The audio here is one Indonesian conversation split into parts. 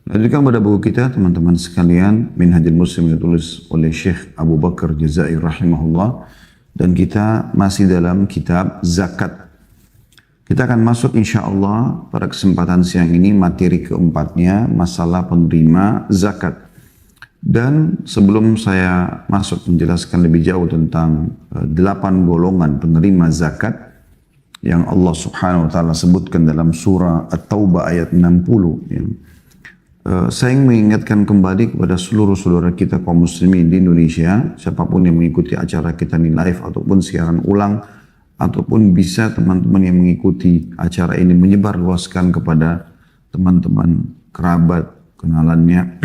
Lanjutkan pada buku kita teman-teman sekalian, Minhajul Muslim yang ditulis oleh Syekh Abu Bakar Jazair rahimahullah, dan kita masih dalam kitab zakat. Kita akan masuk insya Allah pada kesempatan siang ini materi keempatnya, masalah penerima zakat. Dan sebelum saya masuk menjelaskan lebih jauh tentang 8 golongan penerima zakat yang Allah subhanahu wa ta'ala sebutkan dalam surah At-Taubah ayat 60, ya. Saya ingin mengingatkan kembali kepada seluruh saudara kita kaum muslimin di Indonesia, siapapun yang mengikuti acara kita ini live ataupun siaran ulang, ataupun bisa teman-teman yang mengikuti acara ini menyebarluaskan kepada teman-teman, kerabat, kenalannya,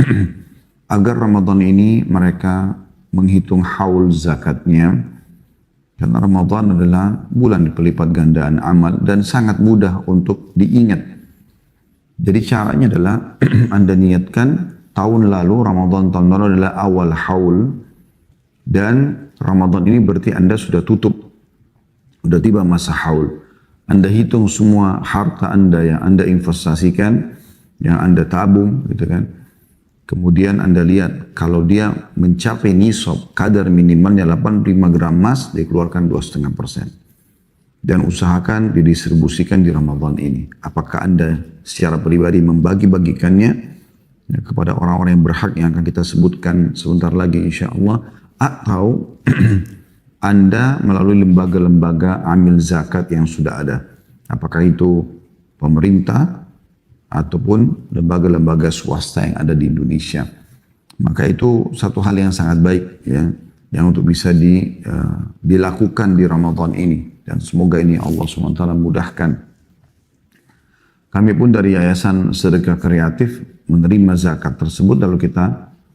agar Ramadan ini mereka menghitung haul zakatnya, karena Ramadan adalah bulan pelipat gandaan amal dan sangat mudah untuk diingat. Jadi caranya adalah Anda niatkan tahun lalu, Ramadan tahun lalu adalah awal haul, dan Ramadan ini berarti Anda sudah tutup, sudah tiba masa haul. Anda hitung semua harta Anda yang Anda investasikan, yang Anda tabung, gitu kan. Kemudian Anda lihat kalau dia mencapai nisab, kadar minimalnya 85 gram emas, dikeluarkan 2,5%. Dan usahakan didistribusikan di Ramadan ini. Apakah Anda secara pribadi membagi-bagikannya kepada orang-orang yang berhak yang akan kita sebutkan sebentar lagi insya Allah, atau Anda melalui lembaga-lembaga amil zakat yang sudah ada. Apakah itu pemerintah ataupun lembaga-lembaga swasta yang ada di Indonesia. Maka itu satu hal yang sangat baik, ya, yang untuk bisa dilakukan di Ramadan ini. Dan semoga ini Allah SWT mudahkan. Kami pun dari Yayasan Sedekah Kreatif menerima zakat tersebut, lalu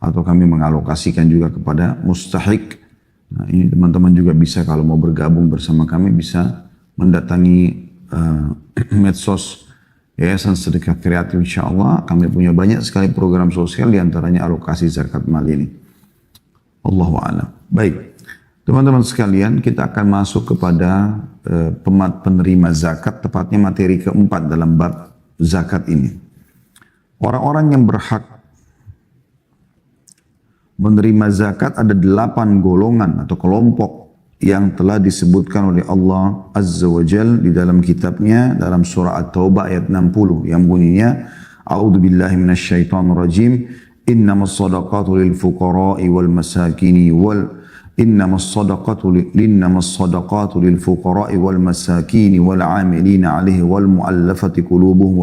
kami mengalokasikan juga kepada mustahik. Nah, ini teman-teman juga bisa kalau mau bergabung bersama kami bisa mendatangi medsos Yayasan Sedekah Kreatif, insya Allah. Kami punya banyak sekali program sosial, diantaranya alokasi zakat mal ini. Allahu a'lam. Baik. Teman-teman sekalian, kita akan masuk kepada penerima zakat, tepatnya materi keempat dalam bab zakat ini. Orang-orang yang berhak menerima zakat ada 8 golongan atau kelompok yang telah disebutkan oleh Allah Azza wa Jal di dalam kitabnya dalam surah At-Taubah ayat 60 yang bunyinya, A'udzu billahi minasyaitonir rajim, innamas shadaqatu lil fuqara'i wal masakini إنما الصدقات للفقراء والمساكين والعاملين عليه والمؤلفة قلوبهم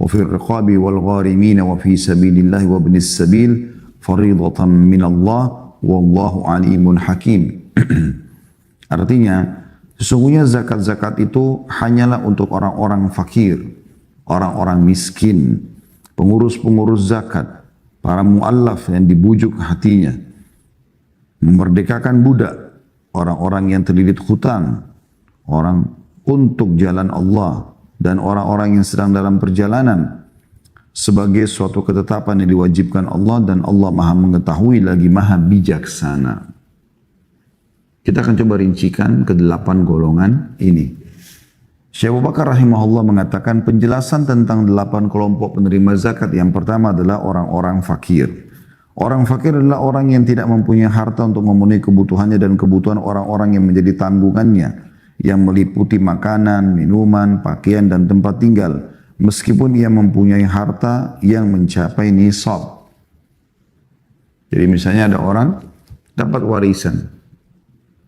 وفي الرقاب والغارمين وفي سبيل الله وابن السبيل فريضة من الله والله عليم حكيم. Artinya, sesungguhnya zakat-zakat itu hanyalah untuk orang-orang fakir, orang-orang miskin, pengurus-pengurus zakat, para muallaf yang dibujuk hatinya, memerdekakan budak, orang-orang yang terlilit hutang, orang untuk jalan Allah, dan orang-orang yang sedang dalam perjalanan sebagai suatu ketetapan yang diwajibkan Allah, dan Allah maha mengetahui lagi maha bijaksana. Kita akan coba rincikan ke 8 golongan ini. Syekh Abu Bakar rahimahullah mengatakan penjelasan tentang 8 kelompok penerima zakat. Yang pertama adalah orang-orang fakir. Orang fakir adalah orang yang tidak mempunyai harta untuk memenuhi kebutuhannya dan kebutuhan orang-orang yang menjadi tanggungannya, yang meliputi makanan, minuman, pakaian, dan tempat tinggal, meskipun ia mempunyai harta yang mencapai nisab. Jadi misalnya ada orang dapat warisan,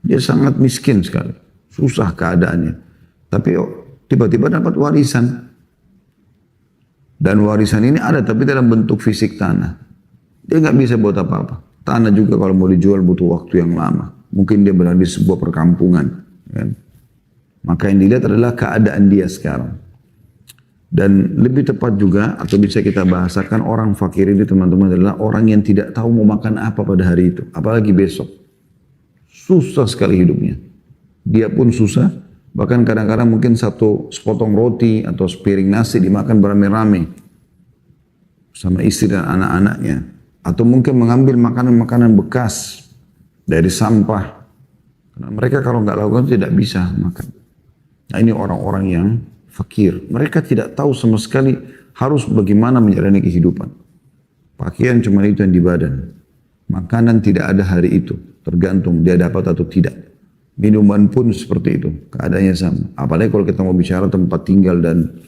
dia sangat miskin sekali, susah keadaannya, tapi tiba-tiba dapat warisan, dan warisan ini ada tapi dalam bentuk fisik tanah. Dia nggak bisa buat apa-apa. Tanah juga kalau mau dijual butuh waktu yang lama. Mungkin dia berada di sebuah perkampungan. Kan? Maka yang dilihat adalah keadaan dia sekarang. Dan lebih tepat juga, atau bisa kita bahasakan, orang fakir ini teman-teman adalah orang yang tidak tahu mau makan apa pada hari itu. Apalagi besok. Susah sekali hidupnya. Dia pun susah. Bahkan kadang-kadang mungkin sepotong roti atau sepiring nasi dimakan beramai-ramai sama istri dan anak-anaknya. Atau mungkin mengambil makanan-makanan bekas dari sampah. Karena mereka kalau nggak lakukan tidak bisa makan. Nah ini orang-orang yang fakir. Mereka tidak tahu sama sekali harus bagaimana menjalani kehidupan. Pakaian cuma itu yang di badan. Makanan tidak ada hari itu. Tergantung dia dapat atau tidak. Minuman pun seperti itu. Keadaannya sama. Apalagi kalau kita mau bicara tempat tinggal dan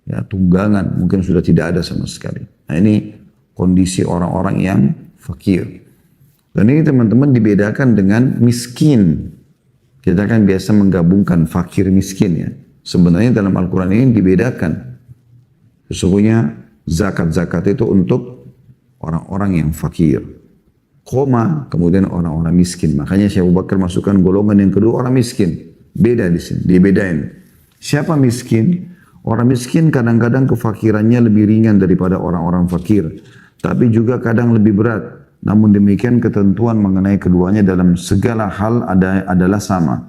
ya, tunggangan. Mungkin sudah tidak ada sama sekali. Nah ini kondisi orang-orang yang fakir. Dan ini teman-teman dibedakan dengan miskin. Kita kan biasa menggabungkan fakir miskin ya. Sebenarnya dalam Al-Quran ini dibedakan. Sesungguhnya zakat-zakat itu untuk orang-orang yang fakir. Koma, kemudian orang-orang miskin. Makanya Syekh Abu Bakar masukkan golongan yang kedua orang miskin. Beda di sini, dibedain. Siapa miskin? Orang miskin kadang-kadang kefakirannya lebih ringan daripada orang-orang fakir. Tapi juga kadang lebih berat. Namun demikian ketentuan mengenai keduanya dalam segala hal adalah sama.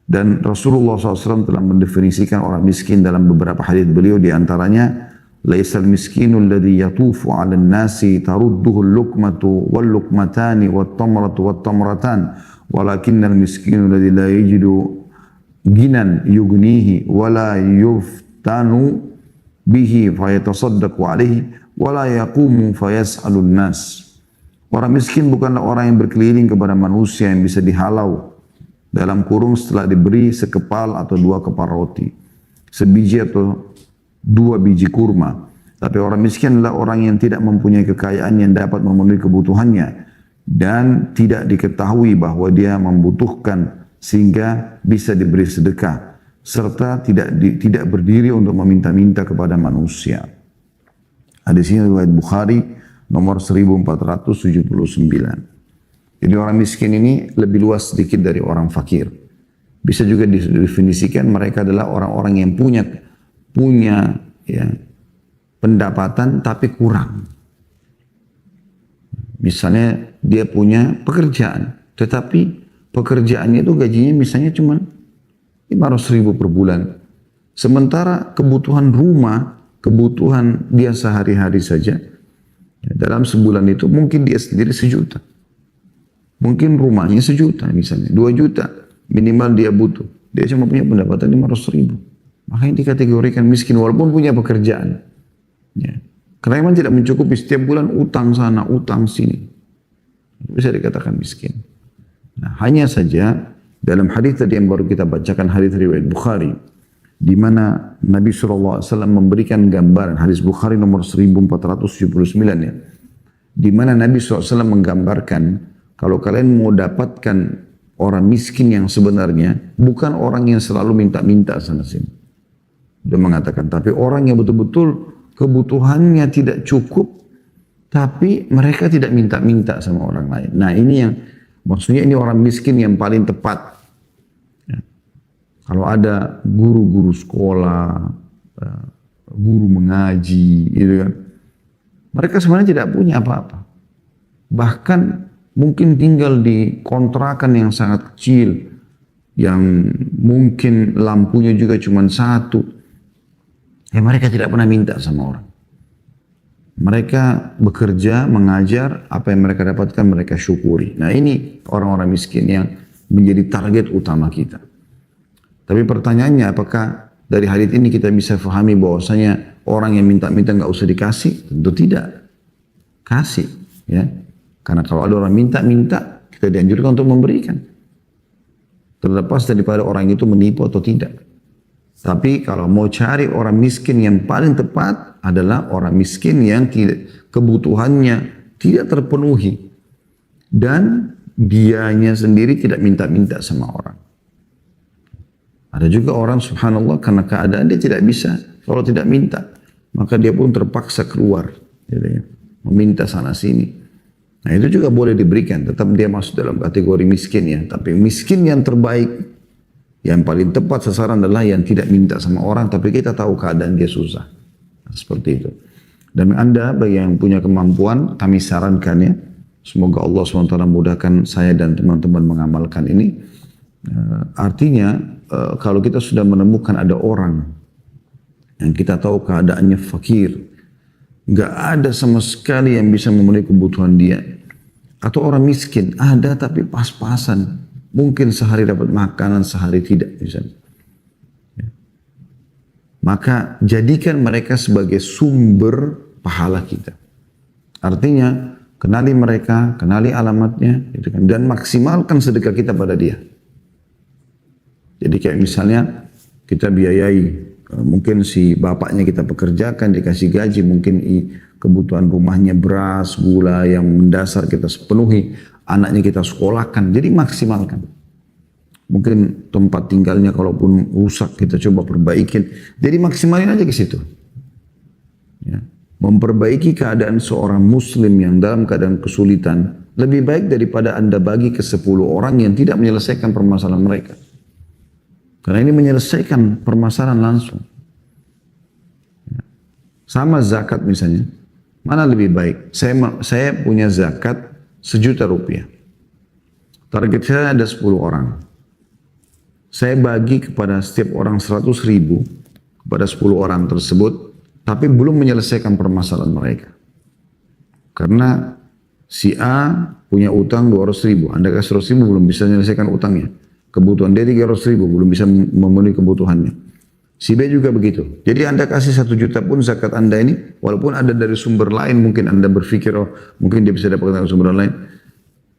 Dan Rasulullah SAW telah mendefinisikan orang miskin dalam beberapa hadis beliau, di antaranya laisal miskinul ladzi yatufu 'alan nasi tarudduhu al-luqmatu wal luqmatani wat tamratu wat tamratan walakinnal miskinul ladzi la yajidu ginan yughnihi wala yuftanu bihi fayatasaddaqu 'alaihi wala yaqumu fayas'alun nas. Orang miskin bukanlah orang yang berkeliling kepada manusia yang bisa dihalau dalam kurung setelah diberi sekepal atau 2 kepal roti, sebiji atau 2 biji kurma. Tapi orang miskin adalah orang yang tidak mempunyai kekayaan yang dapat memenuhi kebutuhannya dan tidak diketahui bahwa dia membutuhkan sehingga bisa diberi sedekah, serta tidak berdiri untuk meminta-minta kepada manusia. Hadis ini riwayat Bukhari nomor 1479. Jadi orang miskin ini lebih luas sedikit dari orang fakir. Bisa juga didefinisikan mereka adalah orang-orang yang punya ya, pendapatan tapi kurang. Misalnya dia punya pekerjaan, tetapi pekerjaannya itu gajinya misalnya cuma 500.000 per bulan. Sementara kebutuhan rumah, kebutuhan dia sehari-hari saja, ya, dalam sebulan itu mungkin dia sendiri 1 juta. Mungkin rumahnya 1 juta misalnya, 2 juta minimal dia butuh. Dia cuma punya pendapatan 500.000. Makanya dikategorikan miskin walaupun punya pekerjaan. Ya. Karena memang tidak mencukupi, setiap bulan utang sana, utang sini. Bisa dikatakan miskin. Nah, hanya saja dalam hadis tadi yang baru kita bacakan, hadis riwayat Bukhari, di mana Nabi SAW memberikan gambaran, hadis Bukhari nomor 1479 ya, di mana Nabi SAW menggambarkan kalau kalian mau dapatkan orang miskin yang sebenarnya, bukan orang yang selalu minta-minta sana sini. Dia mengatakan, tapi orang yang betul-betul kebutuhannya tidak cukup, tapi mereka tidak minta-minta sama orang lain. Nah ini yang, maksudnya ini orang miskin yang paling tepat. Ya. Kalau ada guru-guru sekolah, guru mengaji, gitu kan, mereka sebenarnya tidak punya apa-apa. Bahkan mungkin tinggal di kontrakan yang sangat kecil, yang mungkin lampunya juga cuma 1. Ya mereka tidak pernah minta sama orang. Mereka bekerja, mengajar, apa yang mereka dapatkan mereka syukuri. Nah ini orang-orang miskin yang menjadi target utama kita. Tapi pertanyaannya, apakah dari hadits ini kita bisa fahami bahwasanya orang yang minta-minta nggak usah dikasih? Tentu tidak. Kasih, ya. Karena kalau ada orang minta-minta, kita dianjurkan untuk memberikan. Terlepas daripada orang itu menipu atau tidak. Tapi kalau mau cari orang miskin yang paling tepat adalah orang miskin yang kebutuhannya tidak terpenuhi. Dan dianya sendiri tidak minta-minta sama orang. Ada juga orang subhanallah karena keadaan dia tidak bisa. Kalau tidak minta, maka dia pun terpaksa keluar. Gitu ya, meminta sana sini. Nah itu juga boleh diberikan. Tetap dia masuk dalam kategori miskin ya. Tapi miskin yang terbaik, yang paling tepat sasaran adalah yang tidak minta sama orang, tapi kita tahu keadaan dia susah. Seperti itu. Dan Anda bagi yang punya kemampuan, kami sarankan ya, semoga Allah SWT mudahkan saya dan teman-teman mengamalkan ini. Artinya, kalau kita sudah menemukan ada orang yang kita tahu keadaannya fakir, nggak ada sama sekali yang bisa memenuhi kebutuhan dia, atau orang miskin, ada tapi pas-pasan. Mungkin sehari dapat makanan, sehari tidak misalnya. maka jadikan mereka sebagai sumber pahala kita. Artinya, kenali mereka, kenali alamatnya, gitu kan, dan maksimalkan sedekah kita pada dia. Jadi kayak misalnya kita biayai, mungkin si bapaknya kita pekerjakan, dikasih gaji, mungkin kebutuhan rumahnya beras, gula yang mendasar kita penuhi, anaknya kita sekolahkan, jadi maksimalkan. Mungkin tempat tinggalnya kalaupun rusak kita coba perbaikin, jadi maksimalin aja ke situ. Ya. Memperbaiki keadaan seorang muslim yang dalam keadaan kesulitan lebih baik daripada Anda bagi ke 10 orang yang tidak menyelesaikan permasalahan mereka. Karena ini menyelesaikan permasalahan langsung. Ya. Sama zakat misalnya. Mana lebih baik? Saya punya zakat 1 juta rupiah. Target saya ada 10 orang. Saya bagi kepada setiap orang 100.000 kepada 10 orang tersebut, tapi belum menyelesaikan permasalahan mereka. Karena si A punya utang 200.000, Anda kasih 100.000 belum bisa menyelesaikan utangnya. Kebutuhan dia 300.000 belum bisa memenuhi kebutuhannya. Si B juga begitu. Jadi Anda kasih 1 juta pun zakat Anda ini, walaupun ada dari sumber lain, mungkin Anda berpikir, oh mungkin dia bisa dapatkan dari sumber lain.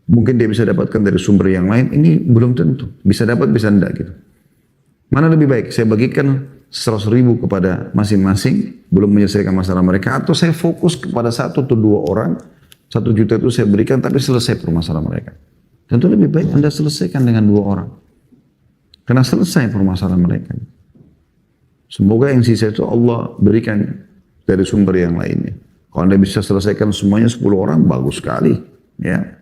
Mungkin dia bisa dapatkan dari sumber yang lain, ini belum tentu. Bisa dapat, bisa enggak gitu. Mana lebih baik? Saya bagikan 100.000 kepada masing-masing, belum menyelesaikan masalah mereka, atau saya fokus kepada 1 atau 2 orang, 1 juta itu saya berikan, tapi selesai permasalahan mereka. Tentu lebih baik Anda selesaikan dengan 2 orang. Karena selesai permasalahan mereka. Semoga yang sisa itu Allah berikan dari sumber yang lainnya. Kalau Anda bisa selesaikan semuanya 10 orang, bagus sekali. Ya.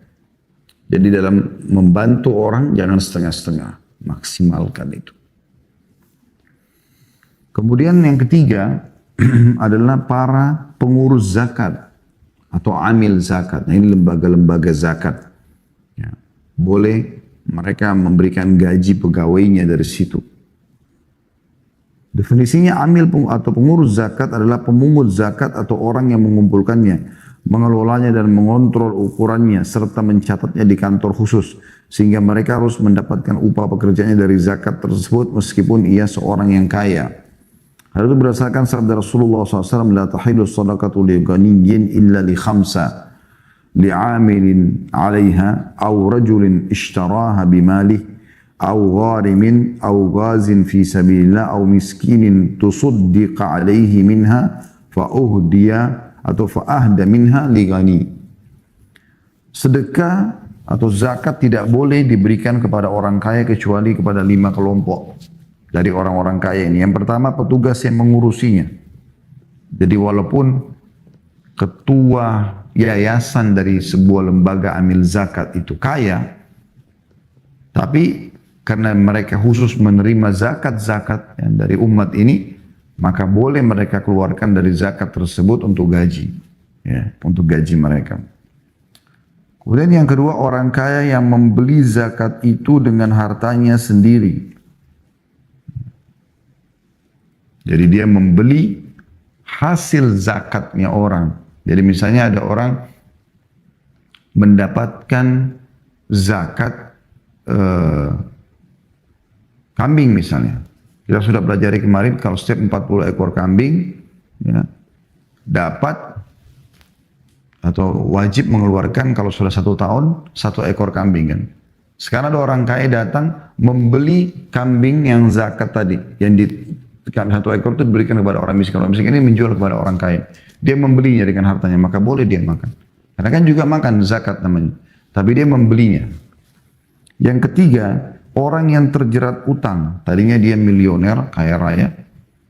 Jadi dalam membantu orang jangan setengah-setengah, maksimalkan itu. Kemudian yang ketiga adalah para pengurus zakat atau amil zakat. Nah ini lembaga-lembaga zakat. Ya. Boleh mereka memberikan gaji pegawainya dari situ. Definisinya amil atau pengurus zakat adalah pemungut zakat atau orang yang mengumpulkannya, mengelolanya dan mengontrol ukurannya serta mencatatnya di kantor khusus sehingga mereka harus mendapatkan upah pekerjaannya dari zakat tersebut meskipun ia seorang yang kaya. Hal itu berdasarkan sabda Rasulullah SAW, la tahillu sadaqatu li ghaniyyin illa li khamsa, li'amilin 'alaiha aw rajulin ishtaraha bimalih aw gharimin aw ghazin fi sabilillah aw miskinin tusuddiqa 'alaihi minha fa uhdiya atau fa'ahda minha li ghani. Sedekah atau zakat tidak boleh diberikan kepada orang kaya kecuali kepada 5 kelompok dari orang-orang kaya ini. Yang pertama, petugas yang mengurusinya. Jadi walaupun ketua yayasan dari sebuah lembaga amil zakat itu kaya, tapi karena mereka khusus menerima zakat-zakat yang dari umat ini, maka boleh mereka keluarkan dari zakat tersebut untuk gaji, ya, untuk gaji mereka. Kemudian yang kedua, orang kaya yang membeli zakat itu dengan hartanya sendiri. Jadi dia membeli hasil zakatnya orang. Jadi misalnya ada orang mendapatkan zakat kambing misalnya. Kita sudah pelajari kemarin kalau setiap 40 ekor kambing ya, dapat atau wajib mengeluarkan kalau sudah 1 tahun 1 ekor kambing kan. Sekarang ada orang kaya datang membeli kambing yang zakat tadi, yang di 1 ekor itu diberikan kepada orang miskin. Orang miskin ini menjual kepada orang kaya. Dia membelinya dengan hartanya, maka boleh dia makan. Karena kan juga makan zakat namanya. Tapi dia membelinya. Yang ketiga, orang yang terjerat utang. Tadinya dia milioner, kaya raya.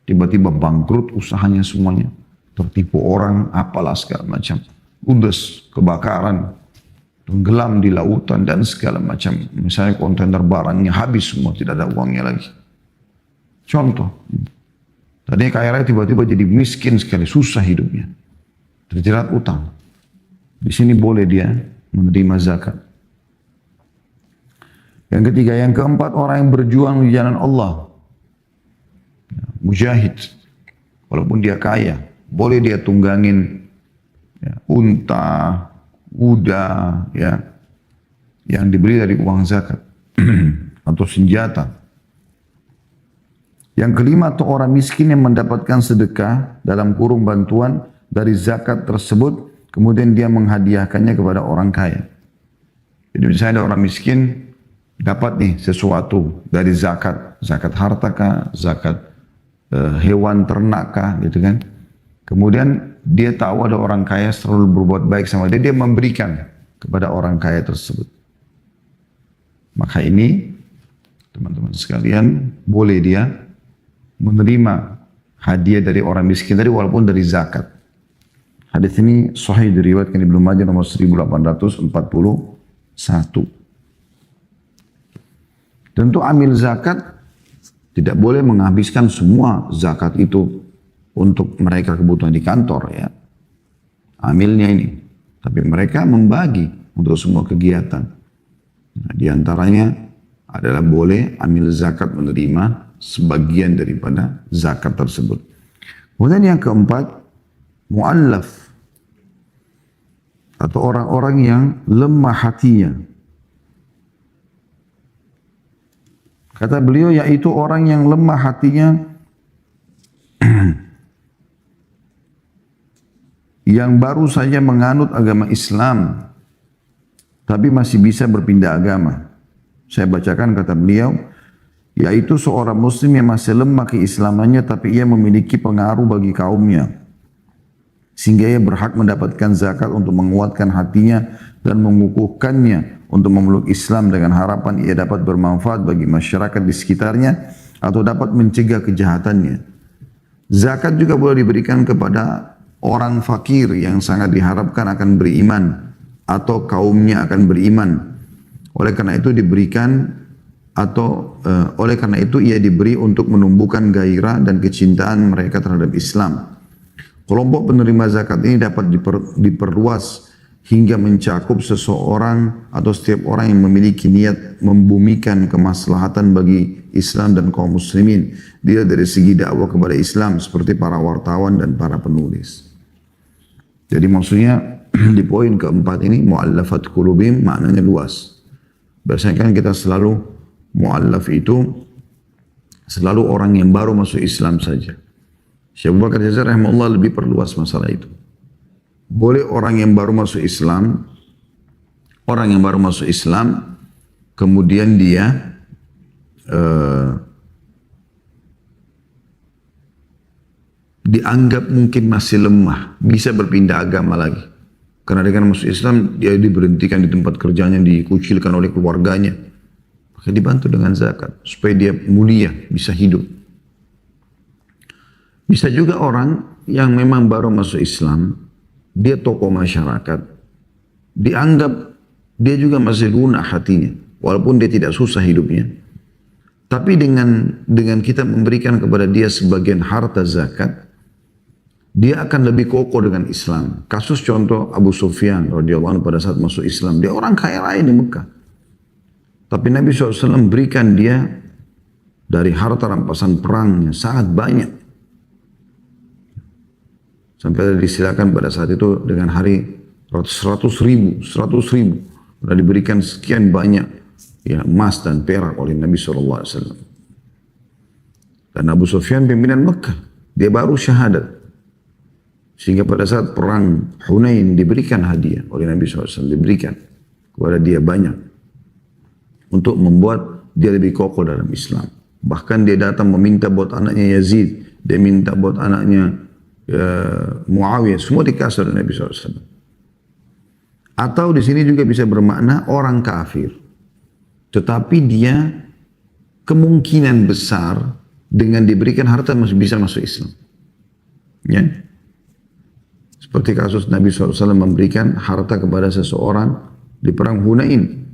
Tiba-tiba bangkrut usahanya semuanya. Tertipu orang, apalah segala macam. Ludes, kebakaran, tenggelam di lautan dan segala macam. Misalnya kontainer barangnya habis semua, tidak ada uangnya lagi. Contoh. Tadinya kaya raya tiba-tiba jadi miskin sekali, susah hidupnya. Terjerat utang. Di sini boleh dia menerima zakat. Yang ketiga, yang keempat, orang yang berjuang di jalan Allah. Mujahid. Walaupun dia kaya, boleh dia tunggangin ya, unta, kuda, ya, yang diberi dari uang zakat atau senjata. Yang kelima atau orang miskin yang mendapatkan sedekah dalam kurung bantuan dari zakat tersebut, kemudian dia menghadiahkannya kepada orang kaya. Jadi misalnya ada orang miskin dapat nih sesuatu dari zakat, zakat harta kah, zakat hewan ternak kah, gitu kan. Kemudian dia tahu ada orang kaya selalu berbuat baik sama dia, dia memberikan kepada orang kaya tersebut. Maka ini teman-teman sekalian boleh dia menerima hadiah dari orang miskin tadi walaupun dari zakat. Hadis ini sahih diriwayatkan Ibnu Majah nomor 1841. Tentu amil zakat tidak boleh menghabiskan semua zakat itu untuk mereka kebutuhan di kantor ya. Amilnya ini. Tapi mereka membagi untuk semua kegiatan. Nah, di antaranya adalah boleh amil zakat menerima sebagian daripada zakat tersebut. Kemudian yang keempat, mu'allaf atau orang-orang yang lemah hatinya. Kata beliau yaitu orang yang lemah hatinya yang baru saja menganut agama Islam tapi masih bisa berpindah agama. Saya bacakan kata beliau, yaitu seorang muslim yang masih lemah keislamannya tapi ia memiliki pengaruh bagi kaumnya. Sehingga ia berhak mendapatkan zakat untuk menguatkan hatinya dan mengukuhkannya untuk memeluk Islam dengan harapan ia dapat bermanfaat bagi masyarakat di sekitarnya atau dapat mencegah kejahatannya. Zakat juga boleh diberikan kepada orang fakir yang sangat diharapkan akan beriman atau kaumnya akan beriman. Oleh karena itu diberikan atau oleh karena itu ia diberi untuk menumbuhkan gairah dan kecintaan mereka terhadap Islam. Kelompok penerima zakat ini dapat diperluas hingga mencakup seseorang atau setiap orang yang memiliki niat membumikan kemaslahatan bagi Islam dan kaum muslimin. Dia dari segi dakwah kepada Islam seperti para wartawan dan para penulis. Jadi maksudnya di poin keempat ini mu'allafat qulubihim maknanya luas. Biasanya kan kita selalu mu'allaf itu selalu orang yang baru masuk Islam saja. Syekh Abu Bakar Jazair rahimahullah lebih perluas masalah itu. Boleh orang yang baru masuk Islam, kemudian dia dianggap mungkin masih lemah, bisa berpindah agama lagi. Karena dengan masuk Islam, dia diberhentikan di tempat kerjanya, dikucilkan oleh keluarganya. Maka dibantu dengan zakat, supaya dia mulia, bisa hidup. Bisa juga orang yang memang baru masuk Islam, dia tokoh masyarakat, dianggap dia juga masih lunak hatinya, walaupun dia tidak susah hidupnya. Tapi dengan kita memberikan kepada dia sebagian harta zakat, dia akan lebih kokoh dengan Islam. Kasus contoh Abu Sufyan radhiyallahu anhu pada saat masuk Islam, dia orang kaya raya di Mekah. Tapi Nabi SAW berikan dia dari harta rampasan perangnya sangat banyak. Sampai disilakan pada saat itu dengan hari 100 ribu. Sudah diberikan sekian banyak ya, emas dan perak oleh Nabi SAW. Dan Abu Sufyan pimpinan Mekah, dia baru syahadat. Sehingga pada saat perang Hunain diberikan hadiah oleh Nabi SAW, diberikan kepada dia banyak untuk membuat dia lebih kokoh dalam Islam. Bahkan dia datang meminta buat anaknya Yazid, dia minta buat anaknya Muawiyah, semua dikasih oleh Nabi SAW. Atau di sini juga bisa bermakna orang kafir, tetapi dia kemungkinan besar dengan diberikan harta masih bisa masuk Islam. Ya. Seperti kasus Nabi SAW memberikan harta kepada seseorang di perang Hunain.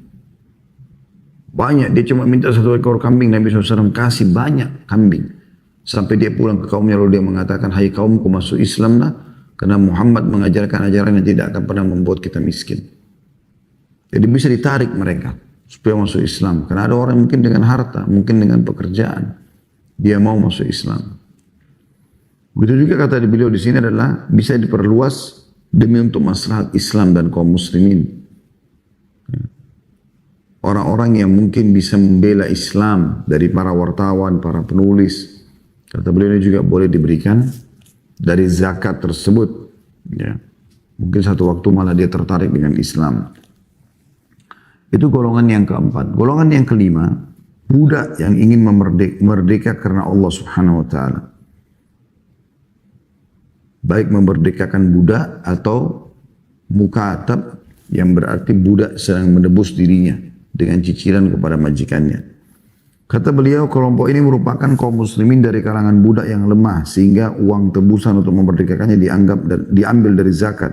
Banyak, dia cuma minta 1 ekor kambing, Nabi SAW kasih banyak kambing. Sampai dia pulang ke kaumnya lalu dia mengatakan, hai kaumku masuk Islam lah, karena Muhammad mengajarkan ajaran yang tidak akan pernah membuat kita miskin. Jadi bisa ditarik mereka supaya masuk Islam. Karena ada orang mungkin dengan harta, mungkin dengan pekerjaan, dia mau masuk Islam. Begitu juga kata beliau di sini adalah bisa diperluas demi untuk maslahat Islam dan kaum muslimin. Orang-orang yang mungkin bisa membela Islam dari para wartawan, para penulis, Kata beliau ini juga boleh diberikan dari zakat tersebut. Ya. Mungkin satu waktu malah dia tertarik dengan Islam. Itu golongan yang keempat. Golongan yang kelima, budak yang ingin merdeka karena Allah Subhanahu wa Ta'ala. Baik memerdekakan budak atau mukatab, yang berarti budak sedang menebus dirinya dengan cicilan kepada majikannya. Kata beliau, kelompok ini merupakan kaum muslimin dari kalangan budak yang lemah sehingga uang tebusan untuk memerdekakannya diambil dari zakat.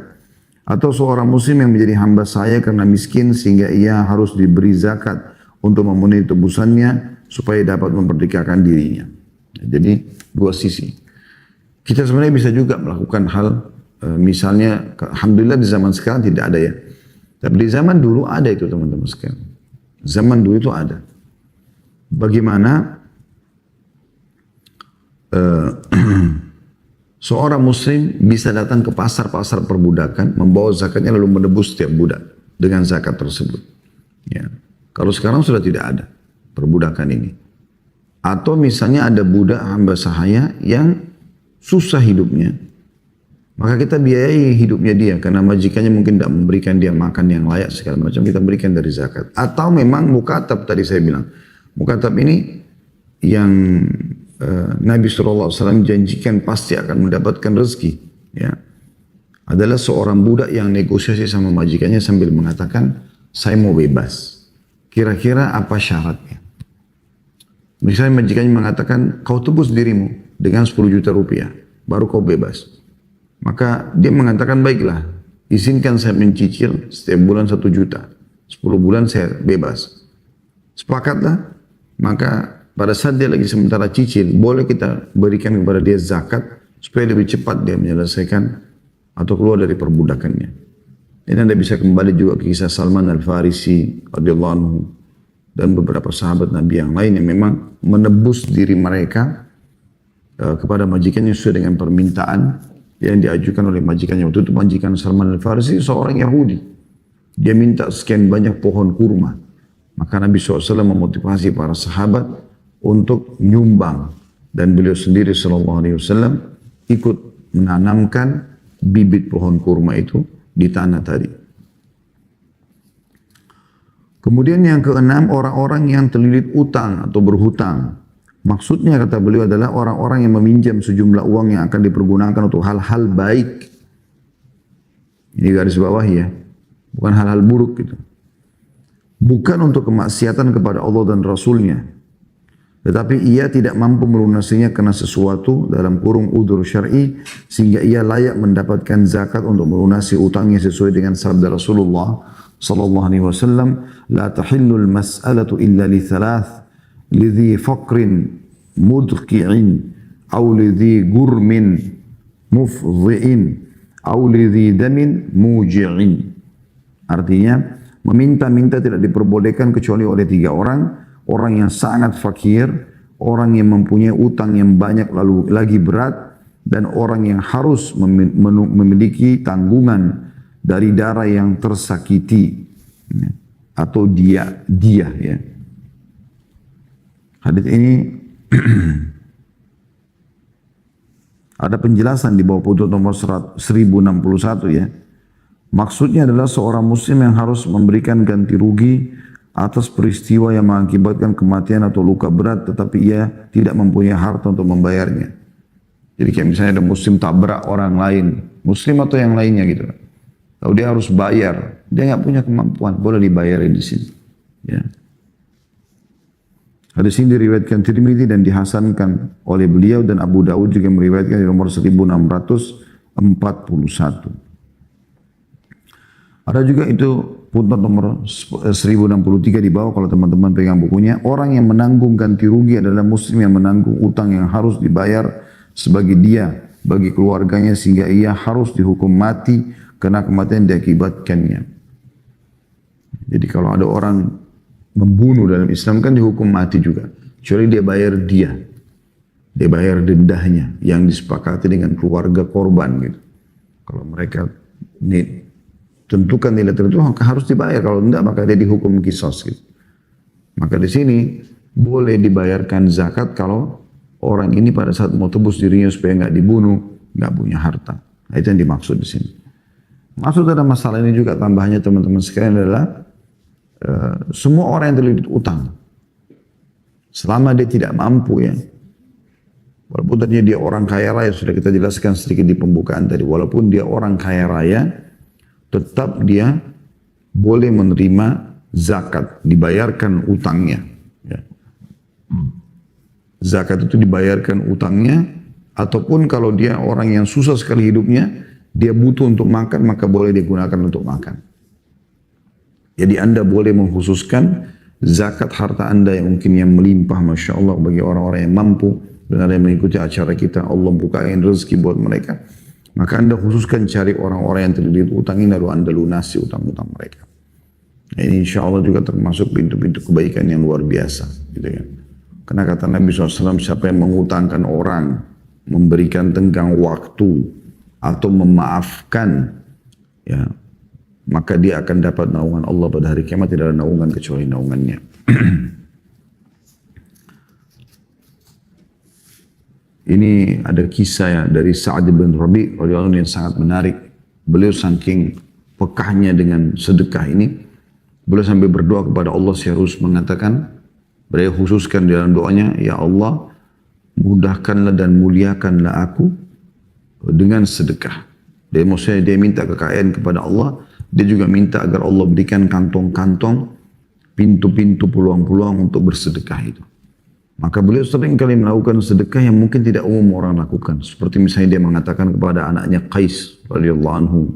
Atau seorang muslim yang menjadi hamba saya karena miskin sehingga ia harus diberi zakat untuk memenuhi tebusannya supaya dapat memerdekakan dirinya. Jadi dua sisi. Kita sebenarnya bisa juga melakukan hal misalnya, alhamdulillah di zaman sekarang tidak ada ya. Tapi di zaman dulu ada itu teman-teman sekalian. Zaman dulu itu ada. Bagaimana seorang muslim bisa datang ke pasar-pasar perbudakan, membawa zakatnya lalu menebus setiap budak dengan zakat tersebut. Ya. Kalau sekarang sudah tidak ada perbudakan ini. Atau misalnya ada budak hamba sahaya yang susah hidupnya, maka kita biayai hidupnya dia karena majikannya mungkin tidak memberikan dia makan yang layak segala macam, kita berikan dari zakat. Atau memang mukatab tadi saya bilang. Mukatab ini yang Nabi SAW janjikan pasti akan mendapatkan rezeki. Ya. Adalah seorang budak yang negosiasi sama majikannya sambil mengatakan, saya mau bebas. Kira-kira apa syaratnya? Misalnya majikannya mengatakan, kau tebus dirimu dengan 10 juta rupiah, baru kau bebas. Maka dia mengatakan, baiklah, izinkan saya mencicil setiap bulan 1 juta. 10 bulan saya bebas. Sepakatlah. Maka pada saat dia lagi sementara cicil, boleh kita berikan kepada dia zakat supaya lebih cepat dia menyelesaikan atau keluar dari perbudakannya. Ini Anda bisa kembali juga ke kisah Salman Al-Farisi radhiyallahu anhu dan beberapa sahabat Nabi yang lain yang memang menebus diri mereka kepada majikannya sesuai dengan permintaan yang diajukan oleh majikannya. Waktu itu majikan Salman Al-Farisi seorang Yahudi. Dia minta sekian banyak pohon kurma. Maka Nabi SAW memotivasi para sahabat untuk nyumbang. Dan beliau sendiri SAW ikut menanamkan bibit pohon kurma itu di tanah tadi. Kemudian yang keenam, orang-orang yang terlilit utang atau berhutang. Maksudnya kata beliau adalah orang-orang yang meminjam sejumlah uang yang akan dipergunakan untuk hal-hal baik. Ini garis bawah ya. Bukan hal-hal buruk gitu. Bukan untuk kemaksiatan kepada Allah dan Rasulnya. Tetapi ia tidak mampu melunasinya karena sesuatu dalam kurung udzur syar'i sehingga ia layak mendapatkan zakat untuk melunasi utangnya sesuai dengan sabda Rasulullah sallallahu alaihi wasallam, la tahillul mas'alatu illa li thalath, lidhi faqrin mudqi'in aw lidhi gurmin mufdhi'in aw lidhi damin muji'in. Artinya meminta-minta tidak diperbolehkan kecuali oleh 3 orang. Orang yang sangat fakir, orang yang mempunyai utang yang banyak lalu lagi berat, dan orang yang harus memiliki tanggungan dari darah yang tersakiti atau dia ya. Hadis ini ada penjelasan di bawah putut nomor 1061 ya. Maksudnya adalah seorang muslim yang harus memberikan ganti rugi atas peristiwa yang mengakibatkan kematian atau luka berat tetapi ia tidak mempunyai harta untuk membayarnya. Jadi kayak misalnya ada muslim tabrak orang lain, muslim atau yang lainnya gitu. Kalau dia harus bayar, dia nggak punya kemampuan, boleh dibayarin di sini. Ya. Hadis ini diriwayatkan Tirmidzi dan dihasankan oleh beliau, dan Abu Dawud juga meriwayatkan di nomor 1641. Ada juga itu footnote nomor 1063 di bawah kalau teman-teman pegang bukunya. Orang yang menanggung ganti rugi adalah muslim yang menanggung utang yang harus dibayar sebagai dia bagi keluarganya sehingga ia harus dihukum mati karena kematian diakibatkannya. Jadi kalau ada orang membunuh dalam Islam kan dihukum mati juga. Kecuali dia bayar dia. Dia bayar dendahnya yang disepakati dengan keluarga korban gitu. Kalau mereka tentukan nilai tertentu harus dibayar, kalau tidak maka dia dihukum kisos gitu. Maka di sini boleh dibayarkan zakat kalau orang ini pada saat mau tebus dirinya supaya nggak dibunuh, nggak punya harta. Nah, itu yang dimaksud di sini. Maksud dalam masalah ini juga tambahannya teman-teman sekalian adalah semua orang yang terlilit utang, selama dia tidak mampu ya, walaupun tadinya dia orang kaya raya, sudah kita jelaskan sedikit di pembukaan tadi, walaupun dia orang kaya raya, tetap dia boleh menerima zakat, dibayarkan utangnya. Ya. Zakat itu dibayarkan utangnya, ataupun kalau dia orang yang susah sekali hidupnya, dia butuh untuk makan, maka boleh digunakan untuk makan. Jadi Anda boleh mengkhususkan zakat harta Anda yang mungkin yang melimpah, Masya Allah, bagi orang-orang yang mampu, dan ada yang mengikuti acara kita, Allah bukain rezeki buat mereka. Maka Anda khususkan cari orang-orang yang terlilit utang ini, lalu Anda lunasi utang-utang mereka. Nah, ini insya Allah juga termasuk pintu-pintu kebaikan yang luar biasa. Gitu kan. Karena kata Nabi SAW, siapa yang mengutangkan orang, memberikan tenggang waktu, atau memaafkan, ya, maka dia akan dapat naungan Allah pada hari kiamat. Tidak ada naungan kecuali naungannya. Ini ada kisah ya dari Sa'ad bin Rabi' radhiyallahu anhu yang sangat menarik. Beliau saking pekahnya dengan sedekah ini, beliau sampai berdoa kepada Allah serius mengatakan, beliau khususkan dalam doanya, ya Allah, mudahkanlah dan muliakanlah aku dengan sedekah. Dia maksudnya dia minta kekayaan kepada Allah, dia juga minta agar Allah berikan kantong-kantong, pintu-pintu peluang-peluang untuk bersedekah itu. Maka beliau sering kali melakukan sedekah yang mungkin tidak umum orang lakukan. Seperti misalnya dia mengatakan kepada anaknya Qais radhiyallahu anhu,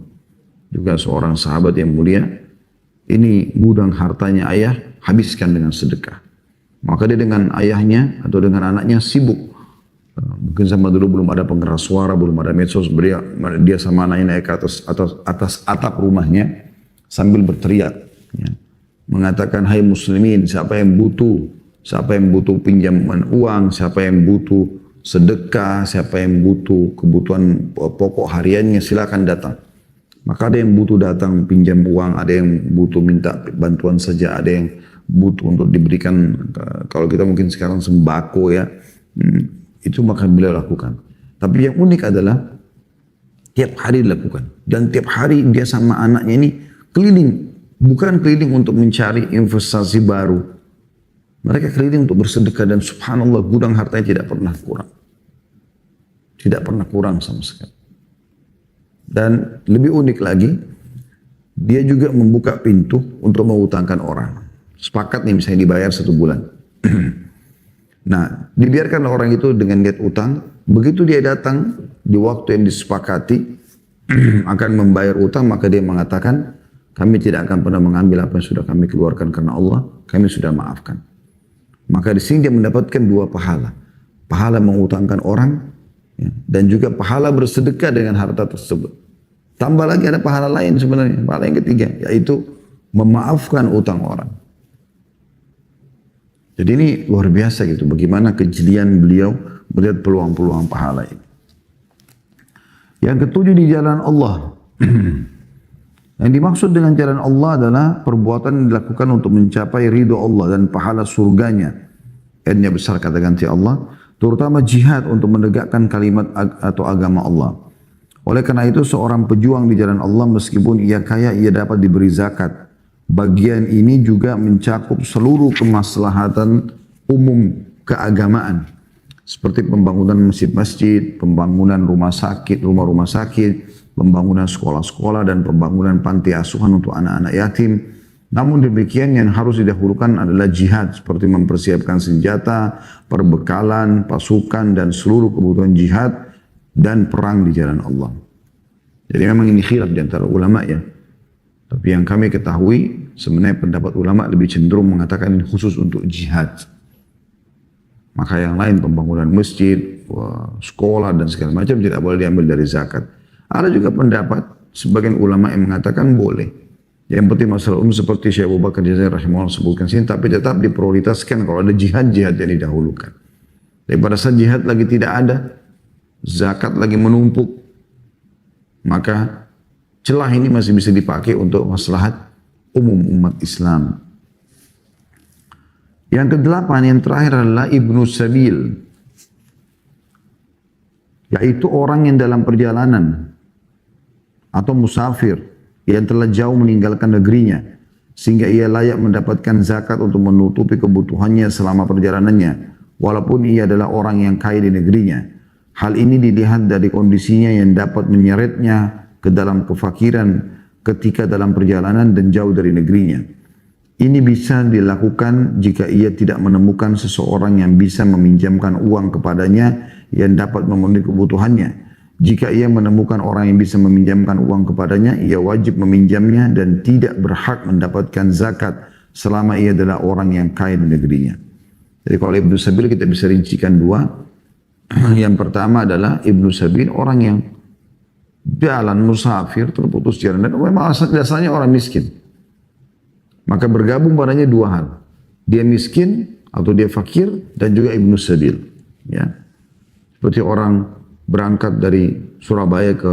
juga seorang sahabat yang mulia, ini gudang hartanya ayah, habiskan dengan sedekah. Maka dia dengan ayahnya atau dengan anaknya sibuk. Mungkin sama dulu belum ada pengeras suara, belum ada medsos, dia sama anaknya naik ke atas atap rumahnya sambil berteriak, ya, mengatakan, hai muslimin, siapa yang butuh pinjaman uang, siapa yang butuh sedekah, siapa yang butuh kebutuhan pokok hariannya, silakan datang. Maka ada yang butuh datang pinjam uang, ada yang butuh minta bantuan saja, ada yang butuh untuk diberikan, kalau kita mungkin sekarang sembako ya, itu maka beliau lakukan. Tapi yang unik adalah tiap hari dilakukan. Dan tiap hari dia sama anaknya ini keliling. Bukan keliling untuk mencari investasi baru. Mereka keliling untuk bersedekah, dan subhanallah gudang hartanya tidak pernah kurang. Tidak pernah kurang sama sekali. Dan lebih unik lagi, dia juga membuka pintu untuk mengutangkan orang. Sepakat nih misalnya dibayar 1 bulan. Nah, dibiarkan orang itu dengan niat utang. Begitu dia datang di waktu yang disepakati akan membayar utang, maka dia mengatakan, kami tidak akan pernah mengambil apa yang sudah kami keluarkan karena Allah, kami sudah maafkan. Maka di sini dia mendapatkan 2 pahala. Pahala mengutangkan orang, ya, dan juga pahala bersedekah dengan harta tersebut. Tambah lagi ada pahala lain sebenarnya, pahala yang ketiga, yaitu memaafkan utang orang. Jadi ini luar biasa gitu, bagaimana kejelian beliau melihat peluang-peluang pahala ini. Yang ketujuh, di jalan Allah. Yang dimaksud dengan jalan Allah adalah perbuatan yang dilakukan untuk mencapai ridho Allah dan pahala surganya. N-nya besar kata ganti Allah, terutama jihad untuk menegakkan kalimat atau agama Allah. Oleh karena itu seorang pejuang di jalan Allah, meskipun ia kaya, ia dapat diberi zakat. Bagian ini juga mencakup seluruh kemaslahatan umum keagamaan, seperti pembangunan masjid-masjid, pembangunan rumah-rumah sakit, pembangunan sekolah-sekolah, dan pembangunan panti asuhan untuk anak-anak yatim. Namun demikian yang harus didahulukan adalah jihad, seperti mempersiapkan senjata, perbekalan, pasukan, dan seluruh kebutuhan jihad dan perang di jalan Allah. Jadi memang ini khilaf di antara ulama ya. Tapi yang kami ketahui, sebenarnya pendapat ulama lebih cenderung mengatakan ini khusus untuk jihad. Maka yang lain, pembangunan masjid, sekolah, dan segala macam tidak boleh diambil dari zakat. Ada juga pendapat sebagian ulama yang mengatakan boleh. Yang penting masalah umum seperti Syekh Abu Bakar Jazair rahimahullah sebutkan sini, tapi tetap diprioritaskan kalau ada jihad yang didahulukan. Tapi pada saat jihad lagi tidak ada, zakat lagi menumpuk, maka celah ini masih bisa dipakai untuk maslahat umum umat Islam. Yang kedelapan, yang terakhir adalah Ibnu Sabil. yaitu orang yang dalam perjalanan atau musafir yang telah jauh meninggalkan negerinya, sehingga ia layak mendapatkan zakat untuk menutupi kebutuhannya selama perjalanannya, walaupun ia adalah orang yang kaya di negerinya. Hal ini dilihat dari kondisinya yang dapat menyeretnya ke dalam kefakiran ketika dalam perjalanan dan jauh dari negerinya. Ini bisa dilakukan jika ia tidak menemukan seseorang yang bisa meminjamkan uang kepadanya yang dapat memenuhi kebutuhannya. Jika ia menemukan orang yang bisa meminjamkan uang kepadanya, ia wajib meminjamnya dan tidak berhak mendapatkan zakat selama ia adalah orang yang kaya di negerinya. Jadi kalau Ibnu Sabil kita bisa rincikan dua. Yang pertama adalah Ibnu Sabil, orang yang jalan musafir, terputus jalan, dan memang dasarnya orang miskin. Maka bergabung padanya dua hal. Dia miskin atau dia fakir dan juga Ibnu Sabil. Ya. Seperti orang berangkat dari Surabaya ke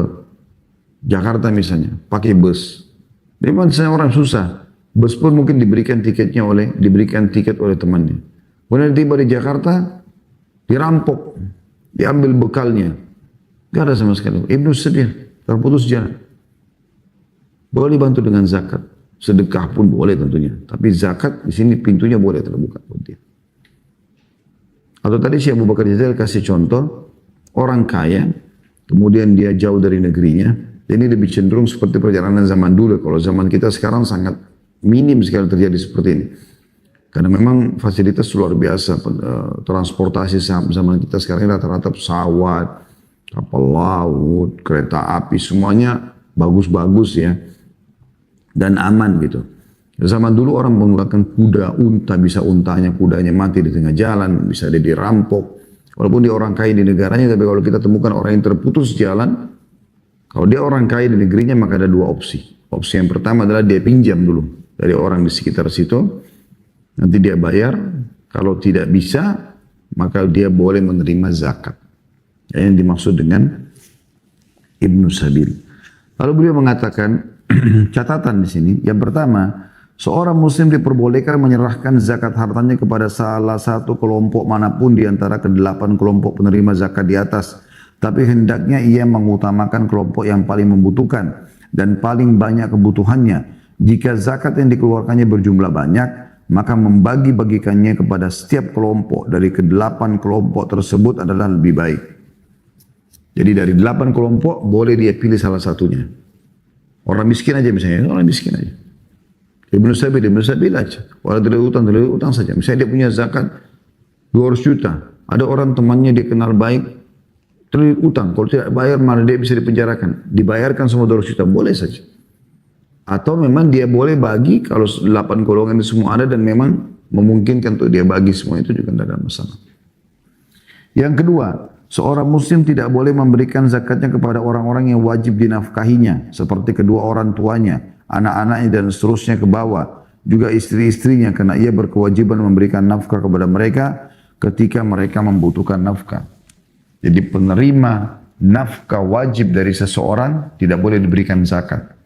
Jakarta misalnya, pakai bus. Dia misalnya orang susah. Bus pun mungkin diberikan tiket oleh temannya. Kemudian tiba di Jakarta, dirampok, diambil bekalnya. Gak ada sama sekali. Ibnu Sabil, terputus jalan. Boleh dibantu dengan zakat. Sedekah pun boleh tentunya. Tapi zakat di sini pintunya boleh terbuka buat dia. Atau tadi Syekh Abu Bakar Jazair kasih contoh, orang kaya, kemudian dia jauh dari negerinya. Ini lebih cenderung seperti perjalanan zaman dulu. Kalau zaman kita sekarang sangat minim sekali terjadi seperti ini. Karena memang fasilitas luar biasa. Transportasi zaman kita sekarang rata-rata pesawat, kapal laut, kereta api, semuanya bagus-bagus ya. Dan aman gitu. Zaman dulu orang menggunakan kuda, unta, bisa untanya, kudanya mati di tengah jalan, bisa dia dirampok. Walaupun dia orang kaya di negaranya, tapi kalau kita temukan orang yang terputus jalan, kalau dia orang kaya di negerinya, maka ada dua opsi. Opsi yang pertama adalah dia pinjam dulu dari orang di sekitar situ, nanti dia bayar. Kalau tidak bisa, maka dia boleh menerima zakat. Yang dimaksud dengan Ibnu Sabil. Lalu beliau mengatakan, catatan di sini, yang pertama, seorang muslim diperbolehkan menyerahkan zakat hartanya kepada salah satu kelompok manapun di antara kedelapan kelompok penerima zakat di atas. Tapi hendaknya ia mengutamakan kelompok yang paling membutuhkan dan paling banyak kebutuhannya. Jika zakat yang dikeluarkannya berjumlah banyak, maka membagi-bagikannya kepada setiap kelompok dari kedelapan kelompok tersebut adalah lebih baik. Jadi dari 8 kelompok boleh dia pilih salah satunya. Orang miskin aja misalnya, orang miskin aja. Ibnu Sabil aja. Walau terlalu utang saja. Misalnya dia punya zakat 200 juta. Ada orang temannya dia kenal baik, terlalu utang. Kalau tidak bayar malah dia bisa dipenjarakan. Dibayarkan semua 200 juta, boleh saja. Atau memang dia boleh bagi kalau 8 golongan itu semua ada dan memang memungkinkan untuk dia bagi semua itu juga tidak ada masalah. Yang kedua, seorang muslim tidak boleh memberikan zakatnya kepada orang-orang yang wajib dinafkahinya, seperti kedua orang tuanya, anak-anaknya dan seterusnya ke bawah, juga istri-istrinya, karena ia berkewajiban memberikan nafkah kepada mereka ketika mereka membutuhkan nafkah. Jadi penerima nafkah wajib dari seseorang tidak boleh diberikan zakat.